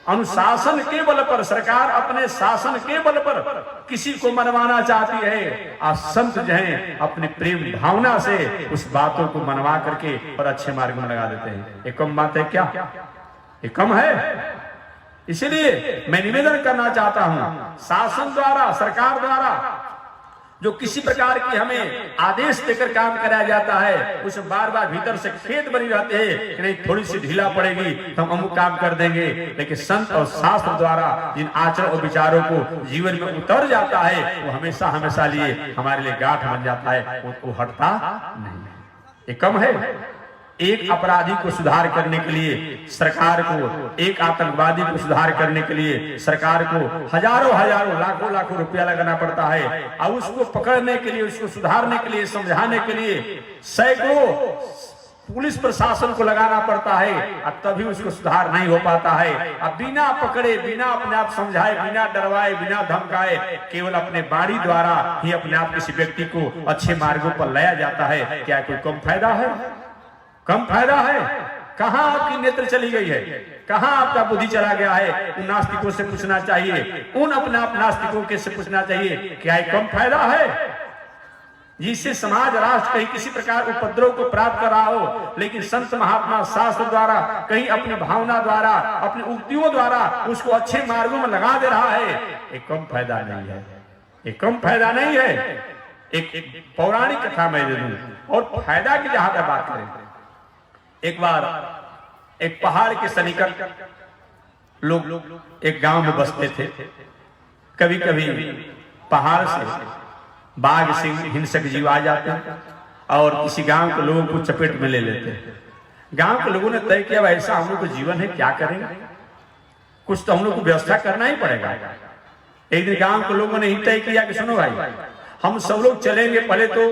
अनुशासन के बल पर, सरकार अपने शासन के बल पर किसी को मनवाना चाहती है, और संत जो हैं अपनी प्रेम भावना से उस बातों को मनवा करके और अच्छे मार्ग में लगा देते हैं। ये कम बात है क्या? ये कम है? इसलिए मैं निवेदन करना चाहता हूं, शासन द्वारा, सरकार द्वारा जो किसी प्रकार की हमें आदेश देकर काम कराया जाता है, उसे बार बार भीतर से खेद बनी रहते हैं कि नहीं थोड़ी सी ढीला पड़ेगी तो हम अमुक काम कर देंगे। लेकिन संत और शास्त्र द्वारा जिन आचरण और विचारों को जीवन में उतर जाता है, वो हमेशा हमेशा लिए हमारे लिए गांठ बन जाता है, वो हटता नहीं। ये कम है। एक अपराधी को सुधार करने के लिए सरकार को, एक आतंकवादी को सुधार करने के लिए सरकार को हजारों हजारों लाखों लाखों रुपया लगाना पड़ता है, और उसको पकड़ने के लिए, उसको सुधारने के लिए, समझाने के लिए सैकड़ों पुलिस प्रशासन को लगाना पड़ता है, और तभी उसको सुधार नहीं हो पाता है। अब बिना पकड़े, बिना अपने आप समझाए, बिना डरवाए, बिना धमकाए, केवल अपने बाणी द्वारा ही अपने आप किसी व्यक्ति को अच्छे मार्गों पर लाया जाता है। क्या कोई कम फायदा है? कम फायदा है? कहां आपकी नेत्र चली गई है? कहां आपका बुद्धि चला गया है? उन नास्तिकों से पूछना चाहिए, उन अपने आप नास्तिकों के से पूछना चाहिए, क्या ये कम फायदा है? जिससे समाज राष्ट्र कहीं किसी प्रकार उपद्रव को प्राप्त कर रहा हो, लेकिन संत महात्मा शास्त्र द्वारा, कहीं अपनी भावना द्वारा, अपनी उक्तियों द्वारा उसको अच्छे मार्गों में लगा दे रहा है। एक कम फायदा नहीं है, एक कम फायदा नहीं है। एक पौराणिक कथा मैं दे दूं और फायदा की जहां तक बात करें। एक बार एक पहाड़ के सन्निकट लोग एक गांव में बसते थे। कभी कभी पहाड़ से बाघ, सिंह, हिंसक जीव आ जाते हैं और किसी गांव के लोगों को चपेट में ले लेते हैं। गांव के लोगों ने तय किया, ऐसा हम लोग को जीवन है, क्या करेंगे, कुछ तो हम लोग को व्यवस्था करना ही पड़ेगा। एक दिन गांव के लोगों ने ही तय किया कि सुनो भाई, हम सब लोग चलेंगे, पहले तो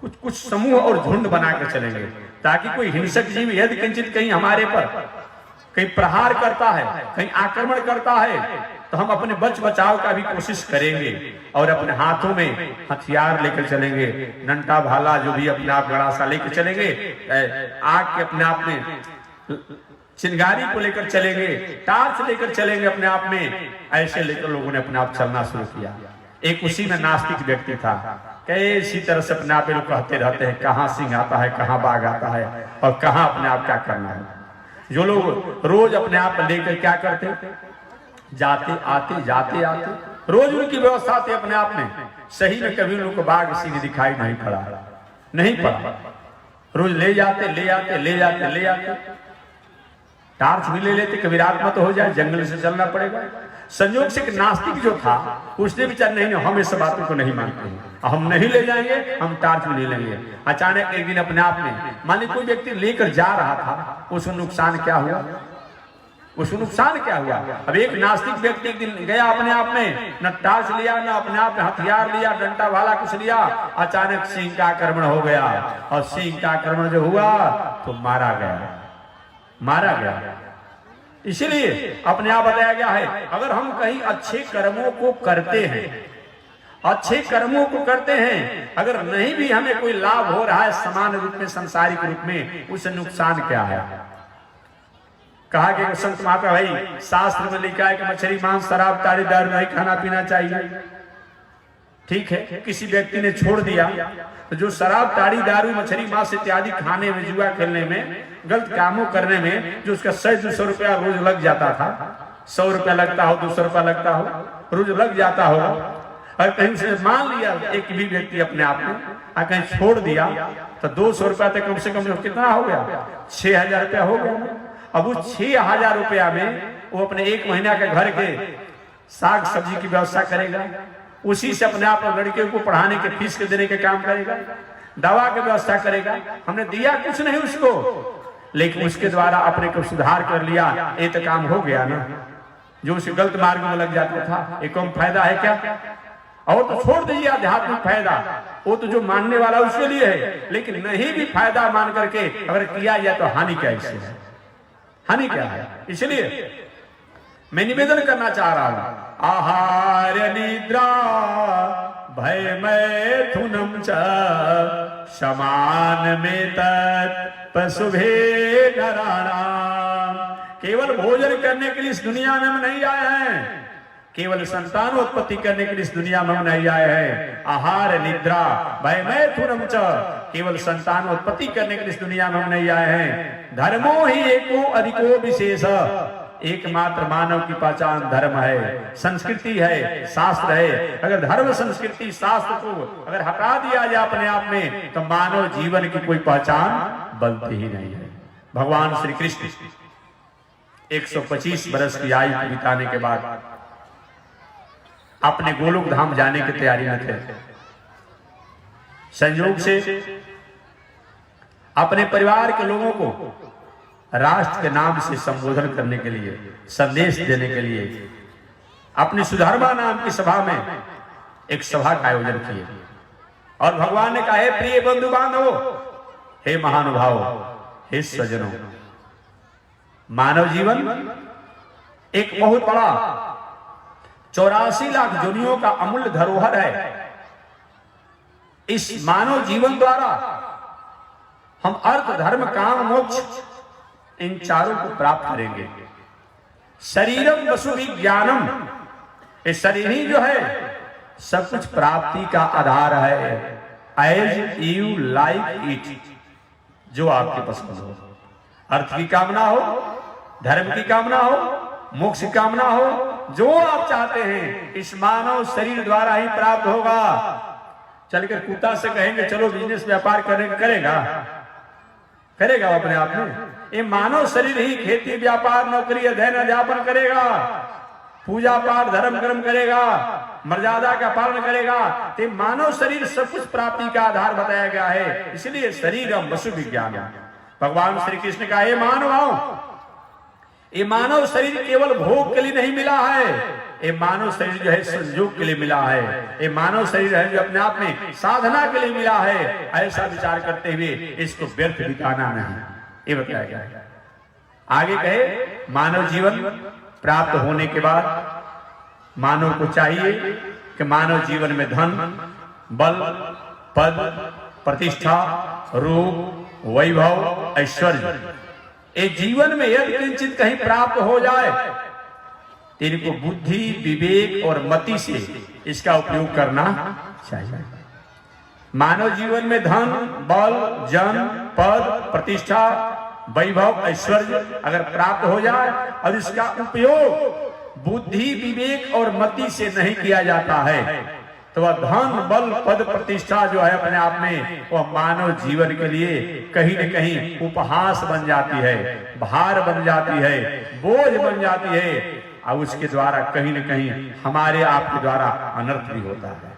कुछ समूह और झुंड बनाकर चलेंगे, ताकि कोई हिंसक जीव यदि किंचित कहीं हमारे पर कहीं प्रहार करता है, कहीं आक्रमण करता है, तो हम अपने बचाव का भी कोशिश करेंगे और अपने हाथों में हथियार लेकर चलेंगे, डंडा भाला जो भी अपने आप गड़ा सा लेकर चलेंगे, आग के अपने आप में चिंगारी को लेकर चलेंगे, टार्च लेकर चलेंगे अपने आप में। ऐसे लेकर लोगों ने अपने आप चलना शुरू किया। एक उसी में नास्तिक व्यक्ति था, कैसी तरह से अपने आप लोग कहते रहते हैं, कहाँ सिंह आता है, कहाँ बाघ आता है, और कहाँ अपने आप क्या करना है। जो लोग रोज अपने आप लेकर क्या करते, जाते आते, जाते आते, रोज उनकी व्यवस्था थी अपने आप में। सही में कभी उन लोग को बाघ सिंह दिखाई नहीं पड़ा, नहीं पड़ा। रोज ले जाते, ले आते, ले जाते, ले आते, टार्च भी ले लेते, कभी रात में तो हो जाए, जंगल से चलना पड़ेगा। संयोग से एक नास्तिक जो था, उसने विचार नहीं, हम इस बातों को नहीं मानते हैं, हम नहीं ले जाएंगे, हम टार्च भी नहीं लेंगे। अचानक एक दिन अपने आप में, मान ली कोई व्यक्ति लेकर जा रहा था, उसको नुकसान क्या हुआ, उसको नुकसान क्या हुआ। अब एक नास्तिक व्यक्ति एक दिन गया अपने आप में, न टार्च लिया, न अपने आप में हथियार लिया, डंडा भाला कुछ लिया। अचानक सिंह का आक्रमण हो गया, और सिंह का आक्रमण जो हुआ तो मारा गया, मारा गया। इसलिए अपने आप बताया गया है, अगर हम कहीं अच्छे कर्मों को करते हैं, अच्छे कर्मों को करते हैं, अगर नहीं भी हमें कोई लाभ हो रहा है समान रूप में, संसारिक रूप में, उससे नुकसान क्या है। कहा कि संत महात्मा भाई, शास्त्र में लिखा है कि मछली, मांस, शराब, ताड़ी, दारू नहीं खाना पीना चाहिए। ठीक है, किसी व्यक्ति ने छोड़ दिया, तो जो शराब, ताड़ी, दारू, मछली, मांस इत्यादि खाने में, जुआ खेलने में, गलत कामों करने में जो उसका 100-200 रुपया रोज लग जाता था, 100 रुपया लगता हो, 200 रुपया लगता हो, रोज लग जाता हो, और कहीं से मान लिया एक भी व्यक्ति अपने आप में और कहीं छोड़ दिया, तो 200 रुपया तक कम से कम कितना हो गया, 6000 रुपया हो गया। अब उस 6000 रुपया में वो अपने एक महीना के घर के साग सब्जी की व्यवस्था करेगा, उसी से अपने आप लड़कियों को पढ़ाने के फीस के देने के काम करेगा, दवा की व्यवस्था करेगा। हमने दिया कुछ नहीं उसको, लेकिन उसके द्वारा अपने को सुधार कर लिया, ये तो काम हो गया ना। जो उसे गलत मार्ग में लग जाता था, एक कम फायदा है क्या। और तो छोड़ दीजिए आध्यात्मिक फायदा, वो तो जो मानने वाला उसके लिए है, लेकिन नहीं भी फायदा मान करके अगर किया जाए तो हानि क्या है, हानि क्या है। इसलिए मैं निवेदन करना चाह रहा हूं, आहार निद्रा भय मैथुनम च समान में पशुभे नराणाम। केवल भोजन करने के लिए इस दुनिया में हम नहीं आए हैं, केवल संतानोत्पत्ति करने के लिए इस दुनिया में हम नहीं आए हैं। आहार निद्रा भय मैथुनम च, केवल संतानोत्पत्ति करने के लिए इस दुनिया में हम नहीं आए हैं। धर्मो ही एको अधिको विशेष, एकमात्र मानव की पहचान धर्म है, संस्कृति है, शास्त्र है। अगर धर्म संस्कृति शास्त्र को अगर हटा दिया जाए अपने आप में, तो मानव जीवन की कोई पहचान बनती ही नहीं है। भगवान श्री कृष्ण 125 वर्ष की आयु बिताने के बाद अपने गोलोक धाम जाने की तैयारी में थे। संयोग से अपने परिवार के लोगों को राष्ट्र के नाम से संबोधन करने के लिए, संदेश देने के लिए अपनी सुधर्मा नाम की सभा में एक सभा का आयोजन किए। और भगवान ने कहा, हे प्रिय बंधु बांधवों, हे महानुभाव, हे सज्जनों, मानव जीवन एक बहुत बड़ा 84 लाख योनियों का अमूल्य धरोहर है। इस मानव जीवन द्वारा हम अर्थ, धर्म, काम, मोक्ष इन चारों को प्राप्त करेंगे। शरीरम वसु विज्ञानम, ये शरीर ही जो है सब कुछ प्राप्ति का आधार है। एज यू लाइक इट, जो आपके पसंद हो। अर्थ की कामना हो, धर्म की कामना हो, मोक्ष की कामना हो, जो आप चाहते हैं इस मानव शरीर द्वारा ही प्राप्त होगा। चलकर कुत्ता से कहेंगे चलो बिजनेस व्यापार करेगा वो अपने आप में? ये मानव शरीर ही खेती व्यापार नौकरी अध्ययन अध्यापन करेगा, पूजा पाठ धर्म कर्म करेगा, मर्यादा का पालन करेगा। तो मानव शरीर सब कुछ प्राप्ति का आधार बताया गया है। इसलिए शरीरम वसु विज्ञान। भगवान श्री कृष्ण का, हे मानव, ये मानव शरीर केवल भोग के लिए नहीं मिला है, ये मानव शरीर जो है संयोग के लिए मिला है। ये मानव शरीर है जो अपने आप में साधना के लिए मिला है। ऐसा विचार करते हुए इसको व्यर्थ बिताना नहीं, ये बताया गया है। आगे कहे, मानव जीवन प्राप्त होने के बाद मानव को चाहिए कि मानव जीवन में धन, बल, पद, प्रतिष्ठा, रूप, वैभव, ऐश्वर्य, ये जीवन में यदि किंचित कहीं प्राप्त हो जाए तो इनको बुद्धि, विवेक और मति से इसका उपयोग करना चाहिए। मानव जीवन में धन, बल, जन, पद, प्रतिष्ठा, वैभव, ऐश्वर्य अगर प्राप्त हो जाए और इसका उपयोग बुद्धि, विवेक और मति से नहीं किया जाता है, तो वह धन, बल, पद, प्रतिष्ठा जो है अपने आप में वह मानव जीवन के लिए कहीं न कहीं उपहास बन जाती है, भार बन जाती है, बोझ बन जाती है। और उसके द्वारा कहीं न कहीं हमारे आपके द्वारा अनर्थ भी होता है।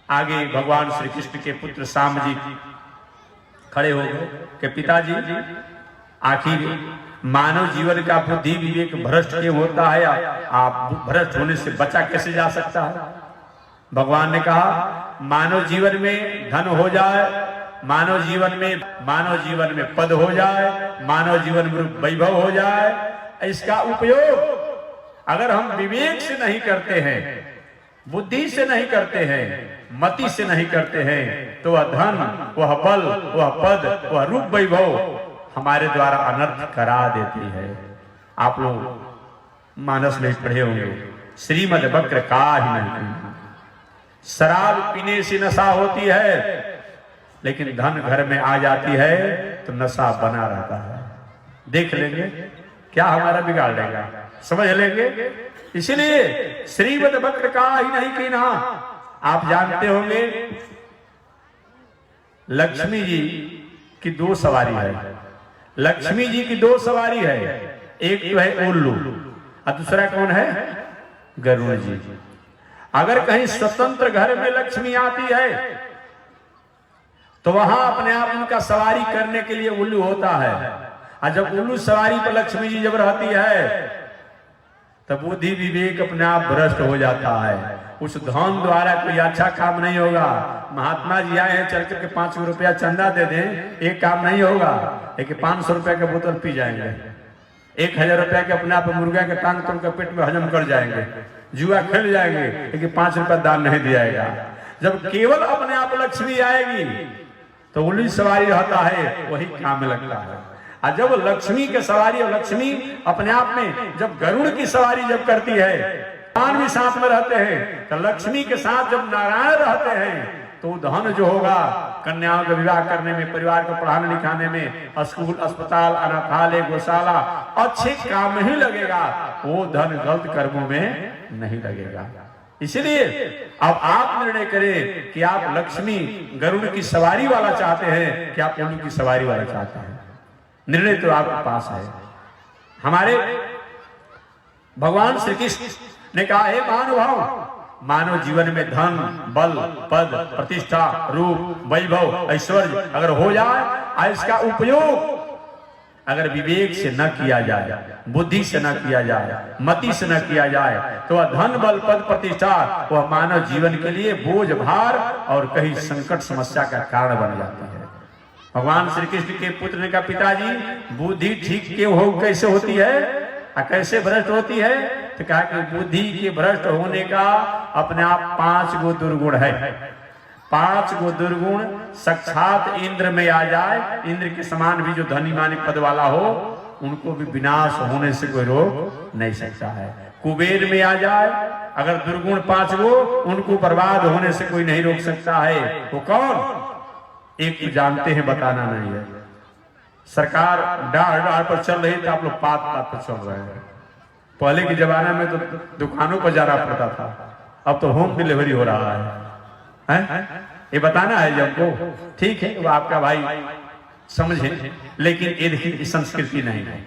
आगे भगवान श्री कृष्ण के पुत्र शाम जी खड़े हो गए कि पिताजी, आखिर मानव जीवन का बुद्धि विवेक भ्रष्ट क्यों होता है? आप भ्रष्ट होने से बचा कैसे जा सकता है? भगवान ने कहा, मानव जीवन में धन हो जाए, मानव जीवन में पद हो जाए, मानव जीवन में वैभव हो जाए, इसका उपयोग अगर हम विवेक से नहीं करते हैं, बुद्धि से नहीं करते हैं, मति से नहीं करते हैं, तो वह धन, वह बल, वह पद, वह रूप वैभव हमारे द्वारा अनर्थ करा देती है। आप लोग मानस में पढ़े होंगे, श्रीमद वक्र का ही नहीं। शराब पीने से नशा होती है, लेकिन धन घर में आ जाती है तो नशा बना रहता है। देख लेंगे क्या हमारा बिगाड़ देगा, समझ लेंगे। इसलिए श्रीमद वक्र का ही नहीं कीना। आप जानते होंगे लक्ष्मी जी की दो सवारी है। लक्ष्मी जी की दो सवारी है, एक तो है उल्लू और दूसरा कौन है? गरुड़ जी। अगर कहीं स्वतंत्र घर में लक्ष्मी आती है तो वहां अपने आप उनका सवारी करने के लिए उल्लू होता है। और जब उल्लू सवारी पर लक्ष्मी जी जब रहती है तब बुद्धि विवेक अपने आप भ्रष्ट हो जाता है। उस धन द्वारा कोई अच्छा काम नहीं होगा। महात्मा जी आए हैं, चल करके 500 रुपया चंदा दे दें, एक काम नहीं होगा। लेकिन 500 रुपया के बोतल पी जाएंगे, 1000 रुपया के अपने आप मुर्गा के टांग तोड़ के पेट में हजम कर जाएंगे, जुआ खेल जाएंगे, लेकिन 5 रुपया दान नहीं दिया जाएगा। जब केवल अपने आप लक्ष्मी आएगी तो उल्लू सवारी रहता है, वही काम में लगता है। और जब लक्ष्मी की सवारी और लक्ष्मी अपने आप में जब गरुड़ की सवारी जब करती है, भगवान भी साथ में रहते हैं, तो लक्ष्मी के साथ जब नारायण रहते हैं तो धन जो होगा कन्याओं का विवाह करने में, परिवार को पढ़ाने लिखाने में, स्कूल, अस्पताल, अनाथालय, गौशाला, अच्छे काम में ही लगेगा। वो धन गलत कर्मों में नहीं लगेगा। इसलिए अब आप निर्णय करें कि आप लक्ष्मी गरुड़ की सवारी वाला चाहते हैं कि आप उल्लू की सवारी वाला चाहते हैं। निर्णय तो आपके पास है। हमारे भगवान श्री कृष्ण ने कहा, हे महानुभाव, मानव जीवन में धन, बल, पद, प्रतिष्ठा, रूप, वैभव, ऐश्वर्य अगर हो जाए, इसका उपयोग अगर विवेक से न किया जाए, बुद्धि से न किया जाए, मति से न किया जाए, तो वह धन, बल, पद, प्रतिष्ठा वह मानव जीवन के लिए बोझ, भार और कहीं संकट, समस्या का कारण बन जाती है। भगवान श्री कृष्ण के पुत्र ने कहा, पिताजी बुद्धि ठीक क्यों हो, कैसे होती है, कैसे भ्रष्ट होती है? तो कहा कि बुद्धि के भ्रष्ट होने का अपने आप 5 गो दुर्गुण है। 5 गो दुर्गुण साक्षात इंद्र में आ जाए, इंद्र के समान भी जो धनी मानी पद वाला हो, उनको भी विनाश होने से कोई रोक नहीं सकता है। कुबेर में आ जाए अगर दुर्गुण 5 गो, उनको बर्बाद होने से कोई नहीं रोक सकता है। वो कौन? एक तो जानते हैं, बताना नहीं है। सरकार डाढ़ पर चल रही थी, आप लोग पात पर चल रहे हैं। पहले के जमाने में तो दुकानों पर जाना पड़ता था, अब तो होम डिलीवरी हो रहा है। ये बताना है जब को, ठीक है, वो आपका भाई समझे, लेकिन ये संस्कृति नहीं है,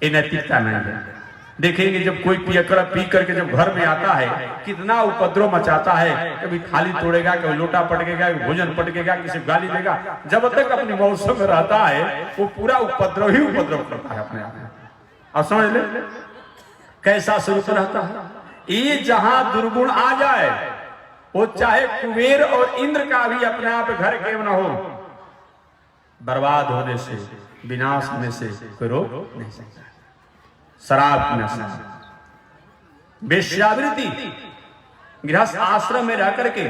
ये नैतिकता नहीं है। देखेंगे जब कोई पियकर पी करके जब घर में आता है, कितना उपद्रव मचाता है, कभी थाली तोड़ेगा, कभी लोटा पटकेगा, भोजन पटकेगा, किसी गाली देगा। जब तक अपनी मौसम में रहता है वो पूरा उपद्रव ही उपद्रव करता है अपने आप में। और समझ ले कैसा स्वरूप रहता है। ये जहां दुर्गुण आ जाए, वो चाहे कुबेर और इंद्र का भी अपने आप घर क्यों न हो, बर्बाद होने से, विनाश होने से कोई रोक नहीं सकता। शराब की नशा, वेश्यावृत्ति, गृहस्थ आश्रम में रह करके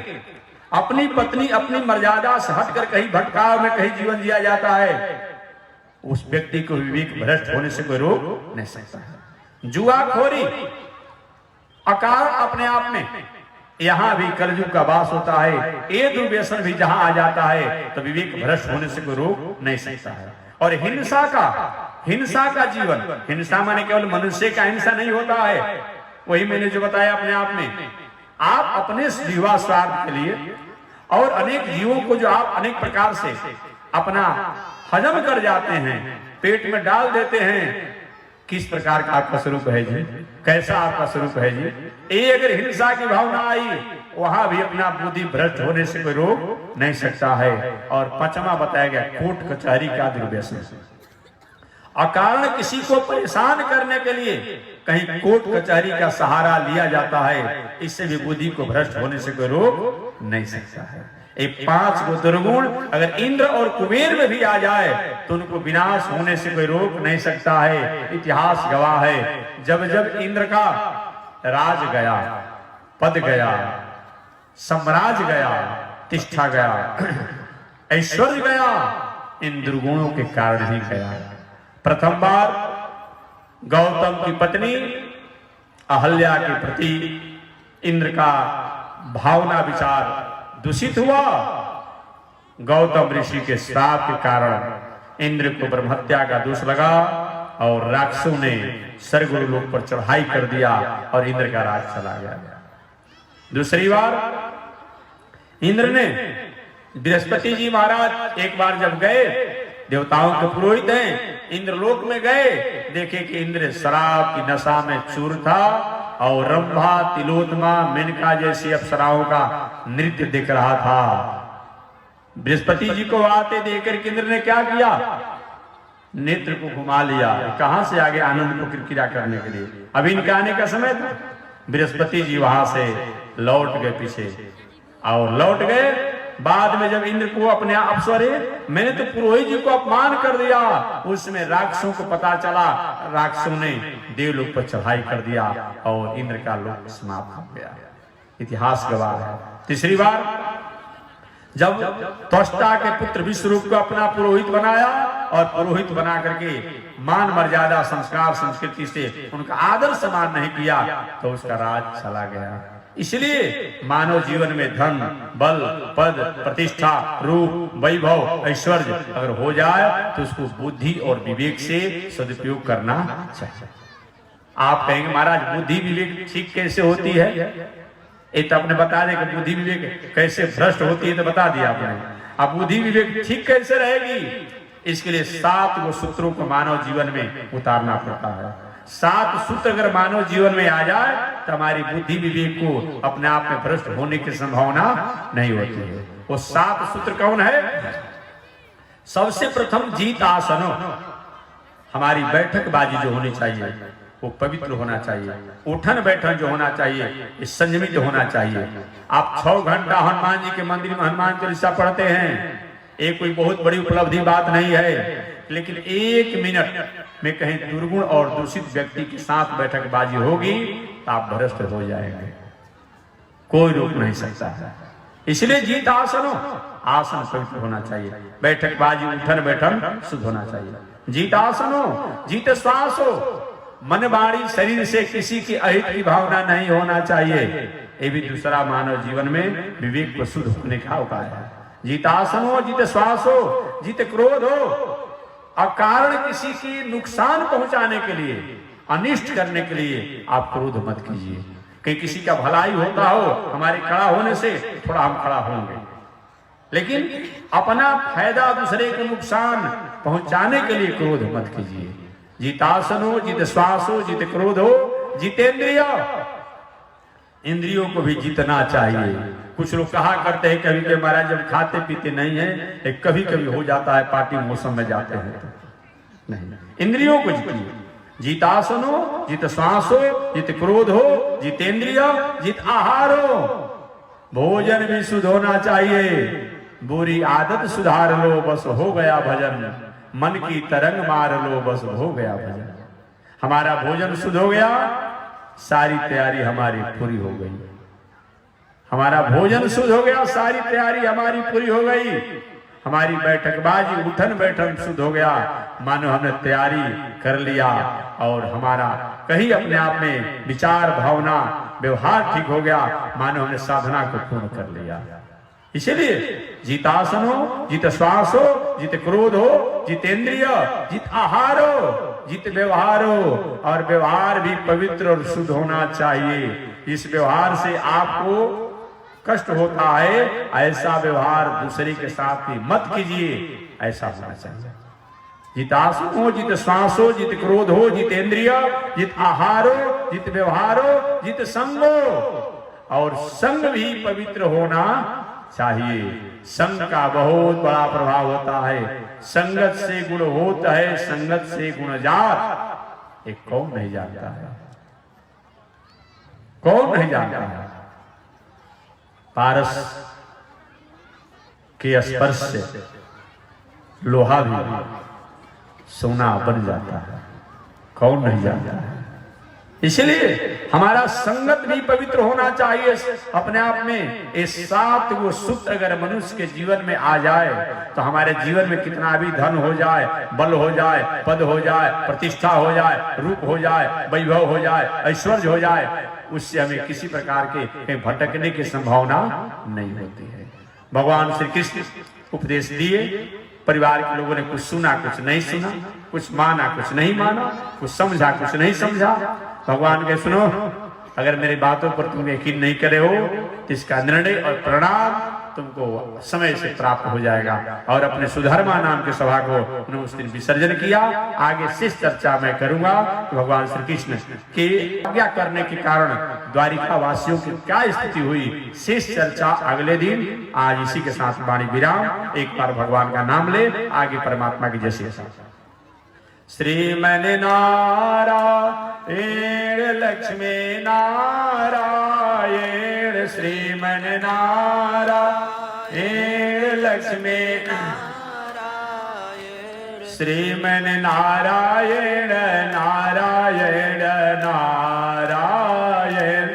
अपनी पत्नी अपनी मर्यादा से हटकर कहीं भटकाव में कहीं जीवन जिया जाता है, उस व्यक्ति को विवेक भ्रष्ट होने से कोई रोक नहीं सकता है। जुआखोरी अकारण अपने आप में यहां भी कलयुग का वास होता है। ये दुर्व्यसन भी जहां आ जाता है तो विवेक भ्रष्ट होने से कोई रोक नहीं सकता है। और हिंसा का जीवन, हिंसा माने केवल मनुष्य का हिंसा नहीं होता है, वही मैंने जो बताया अपने आप में, आप अपने जीवा स्वार्थ के लिए और अनेक जीवों को जो आप अनेक प्रकार से अपना हजम कर जाते हैं, पेट में डाल देते हैं, किस प्रकार का आपका स्वरूप है जी, कैसा आपका स्वरूप है जी। ये अगर हिंसा की भावना आई, वहां भी अपना बुद्धि भ्रष्ट होने से कोई रोक नहीं सकता है। और 5वां बताया गया कोर्ट कचहरी का दुर्व्यसन, अकारण किसी को परेशान करने के लिए कहीं कोर्ट कचहरी का सहारा लिया जाता है, इससे भी बुद्धि को भ्रष्ट होने से कोई रोक नहीं सकता है। ये 5 गो दुर्गुण अगर इंद्र और कुबेर में भी आ जाए तो उनको विनाश होने से कोई रोक नहीं सकता है। इतिहास गवाह है, जब जब इंद्र का राज गया, पद गया, साम्राज्य गया, प्रतिष्ठा गया, ऐश्वर्य गया, इन दुर्गुणों के कारण ही गया। प्रथम बार गौतम की पत्नी अहल्या के प्रति इंद्र का भावना विचार दूषित हुआ। गौतम ऋषि के श्राप के कारण इंद्र को ब्रह्महत्या का दोष लगा और राक्षसों ने स्वर्ग लोक पर चढ़ाई कर दिया और इंद्र का राज चला गया। दूसरी बार इंद्र ने बृहस्पति जी महाराज एक बार जब गए, देवताओं के पुरोहित हैं, इंद्रलोक में गए, देखे कि इंद्र शराब की नशा में चूर था और रंभा, तिलोत्तमा, मेनका जैसी अप्सराओं का नृत्य दिख रहा था। बृहस्पति जी को आते देखकर इंद्र ने क्या किया, नेत्र को घुमा लिया, कहां से आगे आनंद को किरकिरा करने के लिए। अभी इनके आने का समय था। बृहस्पति जी वहां से लौट गए पीछे और लौट गए। बाद में जब इंद्र को अपने अप्सरे, मैंने तो पुरोहित जी को अपमान कर दिया, उसमें राक्षसों को पता चला, राक्षसों ने देवलोक पर चढ़ाई कर दिया और इंद्र का लोक समाप्त हो गया। इतिहास गवाह है। तीसरी बार जब त्वष्टा के पुत्र विश्वरूप को अपना पुरोहित बनाया और पुरोहित बना करके मान मर्यादा संस्कार संस्कृति से उनका आदर सम्मान नहीं किया तो उसका राज चला गया। इसलिए मानव जीवन में धन, बल, पद, प्रतिष्ठा, रूप, वैभव, ऐश्वर्य अगर हो जाए तो उसको बुद्धि और विवेक से सदुपयोग करना चाहिए। आप कहेंगे महाराज बुद्धि विवेक ठीक कैसे होती है? ये तो आपने बता दिया कि बुद्धि विवेक कैसे भ्रष्ट होती है, तो बता दिया आपने। अब बुद्धि विवेक ठीक कैसे रहेगी? इसके लिए 7 गो सूत्रों को मानव जीवन में उतारना पड़ता है। 7 सूत्र अगर मानव जीवन में आ जाए तो हमारी बुद्धि विवेक को अपने आप में भ्रष्ट होने की संभावना नहीं होती है। वो 7 सूत्र कौन है? सबसे प्रथम जीत आसनो, हमारी बैठकबाजी जो होनी चाहिए वो पवित्र होना चाहिए। उठन बैठन जो होना चाहिए ये संयमित होना चाहिए। आप 6 घंटा हनुमान जी के मंदिर में हनुमान चालीसा पढ़ते हैं, ये कोई बहुत बड़ी उपलब्धि बात नहीं है, लेकिन 1 मिनट में कहीं दुर्गुण और दूषित व्यक्ति के साथ बैठकबाजी होगी तो आप भ्रष्ट हो जाएंगे, कोई रोक नहीं सकता है। इसलिए जीत आसनो, आसन पवित्र होना चाहिए। बैठकबाजी उठन बैठन शुद्ध होना चाहिए। जीत आसनो, जीत श्वासो, मन वाणी शरीर से किसी की अहित की भावना नहीं होना चाहिए। ये भी दूसरा मानव जीवन में विवेक को शुद्ध होने का उपाय है। जीतासनो, जीत श्वासो, जीत क्रोध हो, अकारण किसी की नुकसान पहुंचाने के लिए, अनिष्ट करने के लिए आप क्रोध मत कीजिए। कहीं किसी का भलाई होता हो, हमारे खड़ा होने से थोड़ा हम खड़ा होंगे, लेकिन अपना फायदा दूसरे को नुकसान पहुंचाने के लिए क्रोध मत कीजिए। जीतासनो, जीत श्वासो, जीत क्रोधो, जितेंद्रिय, इंद्रियों को भी जीतना चाहिए। कुछ लोग कहा करते हैं कभी के महाराज जब खाते पीते नहीं है, कभी कभी हो जाता है पार्टी मौसम में जाते हैं तो नहीं, इंद्रियों को जीतिए। जीतासनो, जीत श्वासो, जीत क्रोधो, जितेंद्रिय, जीत आहारो, भोजन भी शुद्ध होना चाहिए। बुरी आदत सुधार लो बस हो गया भजन, मन की तरंग मार लो बस हो गया भजन। हमारा भोजन शुद्ध हो गया, सारी तैयारी हमारी पूरी हो गई। हमारा भोजन शुद्ध हो गया, सारी तैयारी हमारी पूरी हो गई। हमारी बैठकबाजी उठन बैठन शुद्ध हो गया, मानो हमने तैयारी कर लिया और हमारा कहीं अपने आप में विचार भावना व्यवहार ठीक हो गया, मानो हमने साधना को पूर्ण कर लिया। इसलिए जीतासनो, जीत श्वासो, जीत क्रोधो, जितेंद्रिय, जीत आहारो, जीत व्यवहारो, और व्यवहार भी पवित्र और शुद्ध होना चाहिए। इस व्यवहार से आपको कष्ट होता है, ऐसा व्यवहार दूसरे के साथ भी मत कीजिए, ऐसा होना चाहिए। जीतासनो, जीत श्वासो, जीत क्रोधो, जितेंद्रिय, जीत आहारो, जीत व्यवहारो, जीत संगो, और संग भी पवित्र होना चाहिए। संग का बहुत बड़ा प्रभाव होता है। संगत से गुण होता है, संगत से गुण जात, एक कौन नहीं जानता है? कौन नहीं जानता है? पारस के स्पर्श से लोहा भी सोना बन जाता है, कौन नहीं जानता है? इसलिए हमारा संगत भी पवित्र होना चाहिए। अपने आप में ये 7 गो सूत्र अगर मनुष्य के जीवन में आ जाए तो हमारे जीवन में कितना भी धन हो जाए, बल हो जाए, पद हो जाए, प्रतिष्ठा हो जाए, रूप हो जाए, वैभव हो जाए, ऐश्वर्य हो जाए, उससे हमें किसी प्रकार के भटकने की संभावना नहीं होती है। भगवान श्री कृष्ण उपदेश दिए, परिवार के लोगों ने कुछ सुना, कुछ नहीं सुना, कुछ माना, कुछ नहीं माना, कुछ समझा, कुछ नहीं समझा। भगवान के सुनो, अगर मेरी बातों पर तुम यकीन नहीं करे हो तो इसका निर्णय और परिणाम तुमको समय से प्राप्त हो जाएगा। और अपने सुधर्मा नाम के सभा को उन्होंने उस दिन विसर्जन किया। आगे शेष चर्चा मैं करूंगा कि भगवान श्री कृष्ण की आज्ञा करने के कारण द्वारिका वासियों की क्या स्थिति हुई, शेष चर्चा अगले दिन। आज इसी के साथ वाणी विराम। एक बार भगवान का नाम ले, आगे परमात्मा की जैसे श्रीमन नारायण लक्ष्मी नारायण, श्रीमन नारायण लक्ष्मी नारायण, श्रीमन नारायण नारायण नारायण,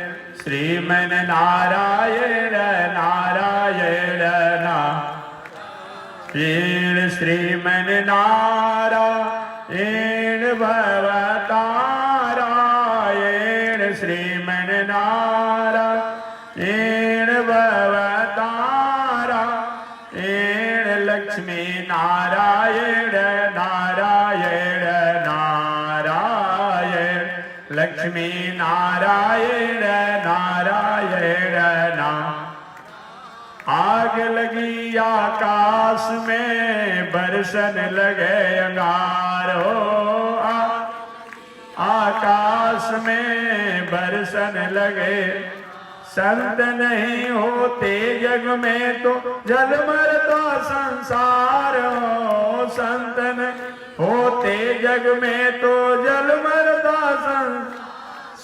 श्रीमन नारायण नारायण नारायण, श्रीमन नारायण भवतारायण, श्रीमन नारायण लक्ष्मी नारायण नारायण नारायण लक्ष्मी नारायण नारायण आग लगी आकाश में बरसन लगे अंगारो आकाश में बरसन लगे संत नहीं होते जग में तो जल मरता संसार हो संत नहीं होते जग में तो जल मरता संसार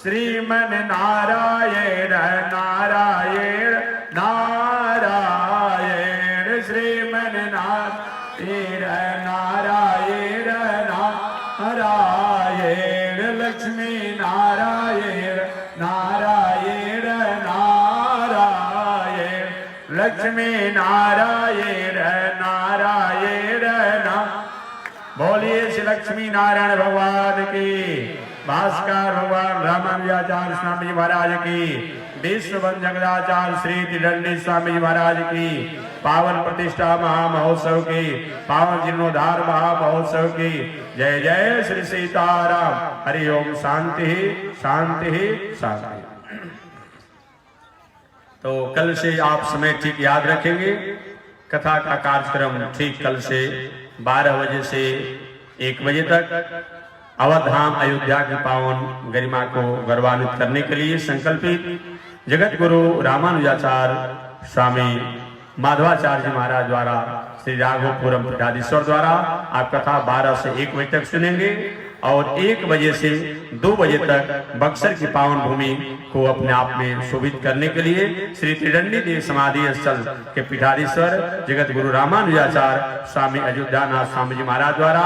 श्रीमन नारायण नारायण नारायण श्रीमन नारायण नारायण नारायण लक्ष्मी नारायण नारायण नारायण लक्ष्मी नारायण नारायण बोलिए श्री लक्ष्मी नारायण भगवान की भास्कर भगवान रामानुजाचार्य स्वामी जी महाराज की विश्व जगदाचार्य श्री त्रिदंडी स्वामी जी महाराज की पावन प्रतिष्ठा महामहोत्सव की पावन जीर्णोद्धार महामहोत्सव की जय जय श्री सीताराम हरि ओम शांति शांति शांति। तो कल से आप समय ठीक याद रखेंगे। कथा का कार्यक्रम ठीक कल से 12 बजे से 1 बजे तक अवध धाम अयोध्या की पावन गरिमा को गौरवान्वित करने के लिए संकल्पित जगत गुरु रामानुजाचार्य स्वामी माधवाचार्य जी महाराज द्वारा श्री राघवपुरम पीठाधीश्वर द्वारा आप कथा 12 से 1 बजे तक सुनेंगे और 1 बजे से 2 बजे तक बक्सर की पावन भूमि को अपने आप में शोभित करने के लिए श्री त्रिदंडी देव समाधि स्थल के पीठाधीश्वर जगत गुरु रामानुजाचार्य स्वामी अयोध्यानाथ स्वामी जी महाराज द्वारा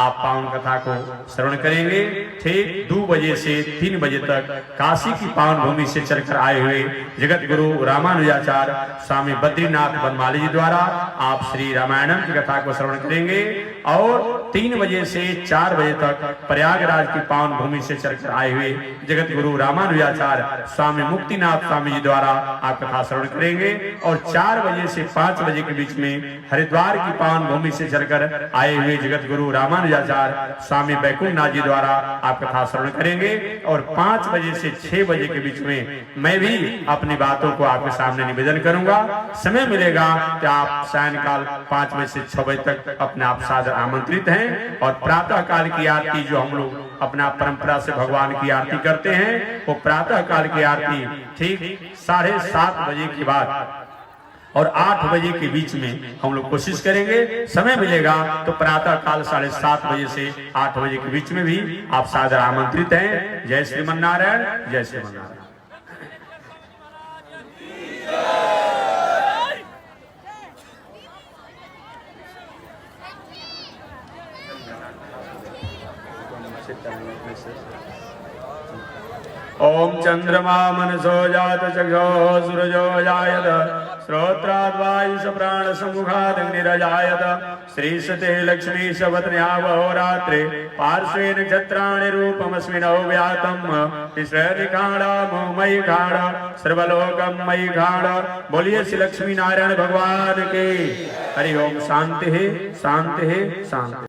आप पावन कथा को श्रवण करेंगे। ठीक 2 बजे से 3 बजे तक काशी की पावन भूमि से चलकर आए हुए जगत गुरु रामानुजाचार्य स्वामी बद्रीनाथ बनमाली जी द्वारा आप श्री रामायणम की कथा को श्रवण करेंगे और 3 बजे से 4 बजे तक प्रयागराज की पावन भूमि से चलकर आए हुए जगत गुरु रामानुजाचार्य स्वामी मुक्तिनाथ स्वामी जी द्वारा आप कथा श्रवण करेंगे और 4 बजे से 5 बजे के बीच में हरिद्वार की पावन भूमि से चलकर आए हुए जगत गुरु रामानुजाचार्य स्वामी बैकुंठनाथ जी द्वारा आप कथा श्रवण करेंगे और 5 बजे से 6 बजे के बीच में मैं भी अपनी बातों को आपके सामने निवेदन करूंगा। समय मिलेगा कि आप सायंकाल 5 बजे से 6 बजे तक अपने आप सादर आमंत्रित हैं और प्रातः काल की आरती जो हम लोग अपना परंपरा से भगवान की आरती करते हैं वो प्रातः काल की आरती ठीक 7:30 बजे के बाद और 8 बजे के बीच में हम लोग कोशिश करेंगे। समय मिलेगा तो प्रातः काल 7:30 बजे से 8 बजे के बीच में भी आप सादर आमंत्रित हैं। जय श्रीमन नारायण जय श्रीमन नारायण। ओम चंद्रमा मनसो जात चक्षो सूरजो जायत श्रोत्राद् वायुष प्राण सम्मुखात् अग्निरजायत श्रीसते लक्ष्मी शपथन्यावहो रात्रे पार्श्वे नक्षत्राणि रूपमस्मिनो व्यातम् विश्वनिखाणा मोमयि खाण सर्वलोकं मयि खाण। बोलिए श्री लक्ष्मी नारायण भगवान की हरि ओम। शांति शांति शांति।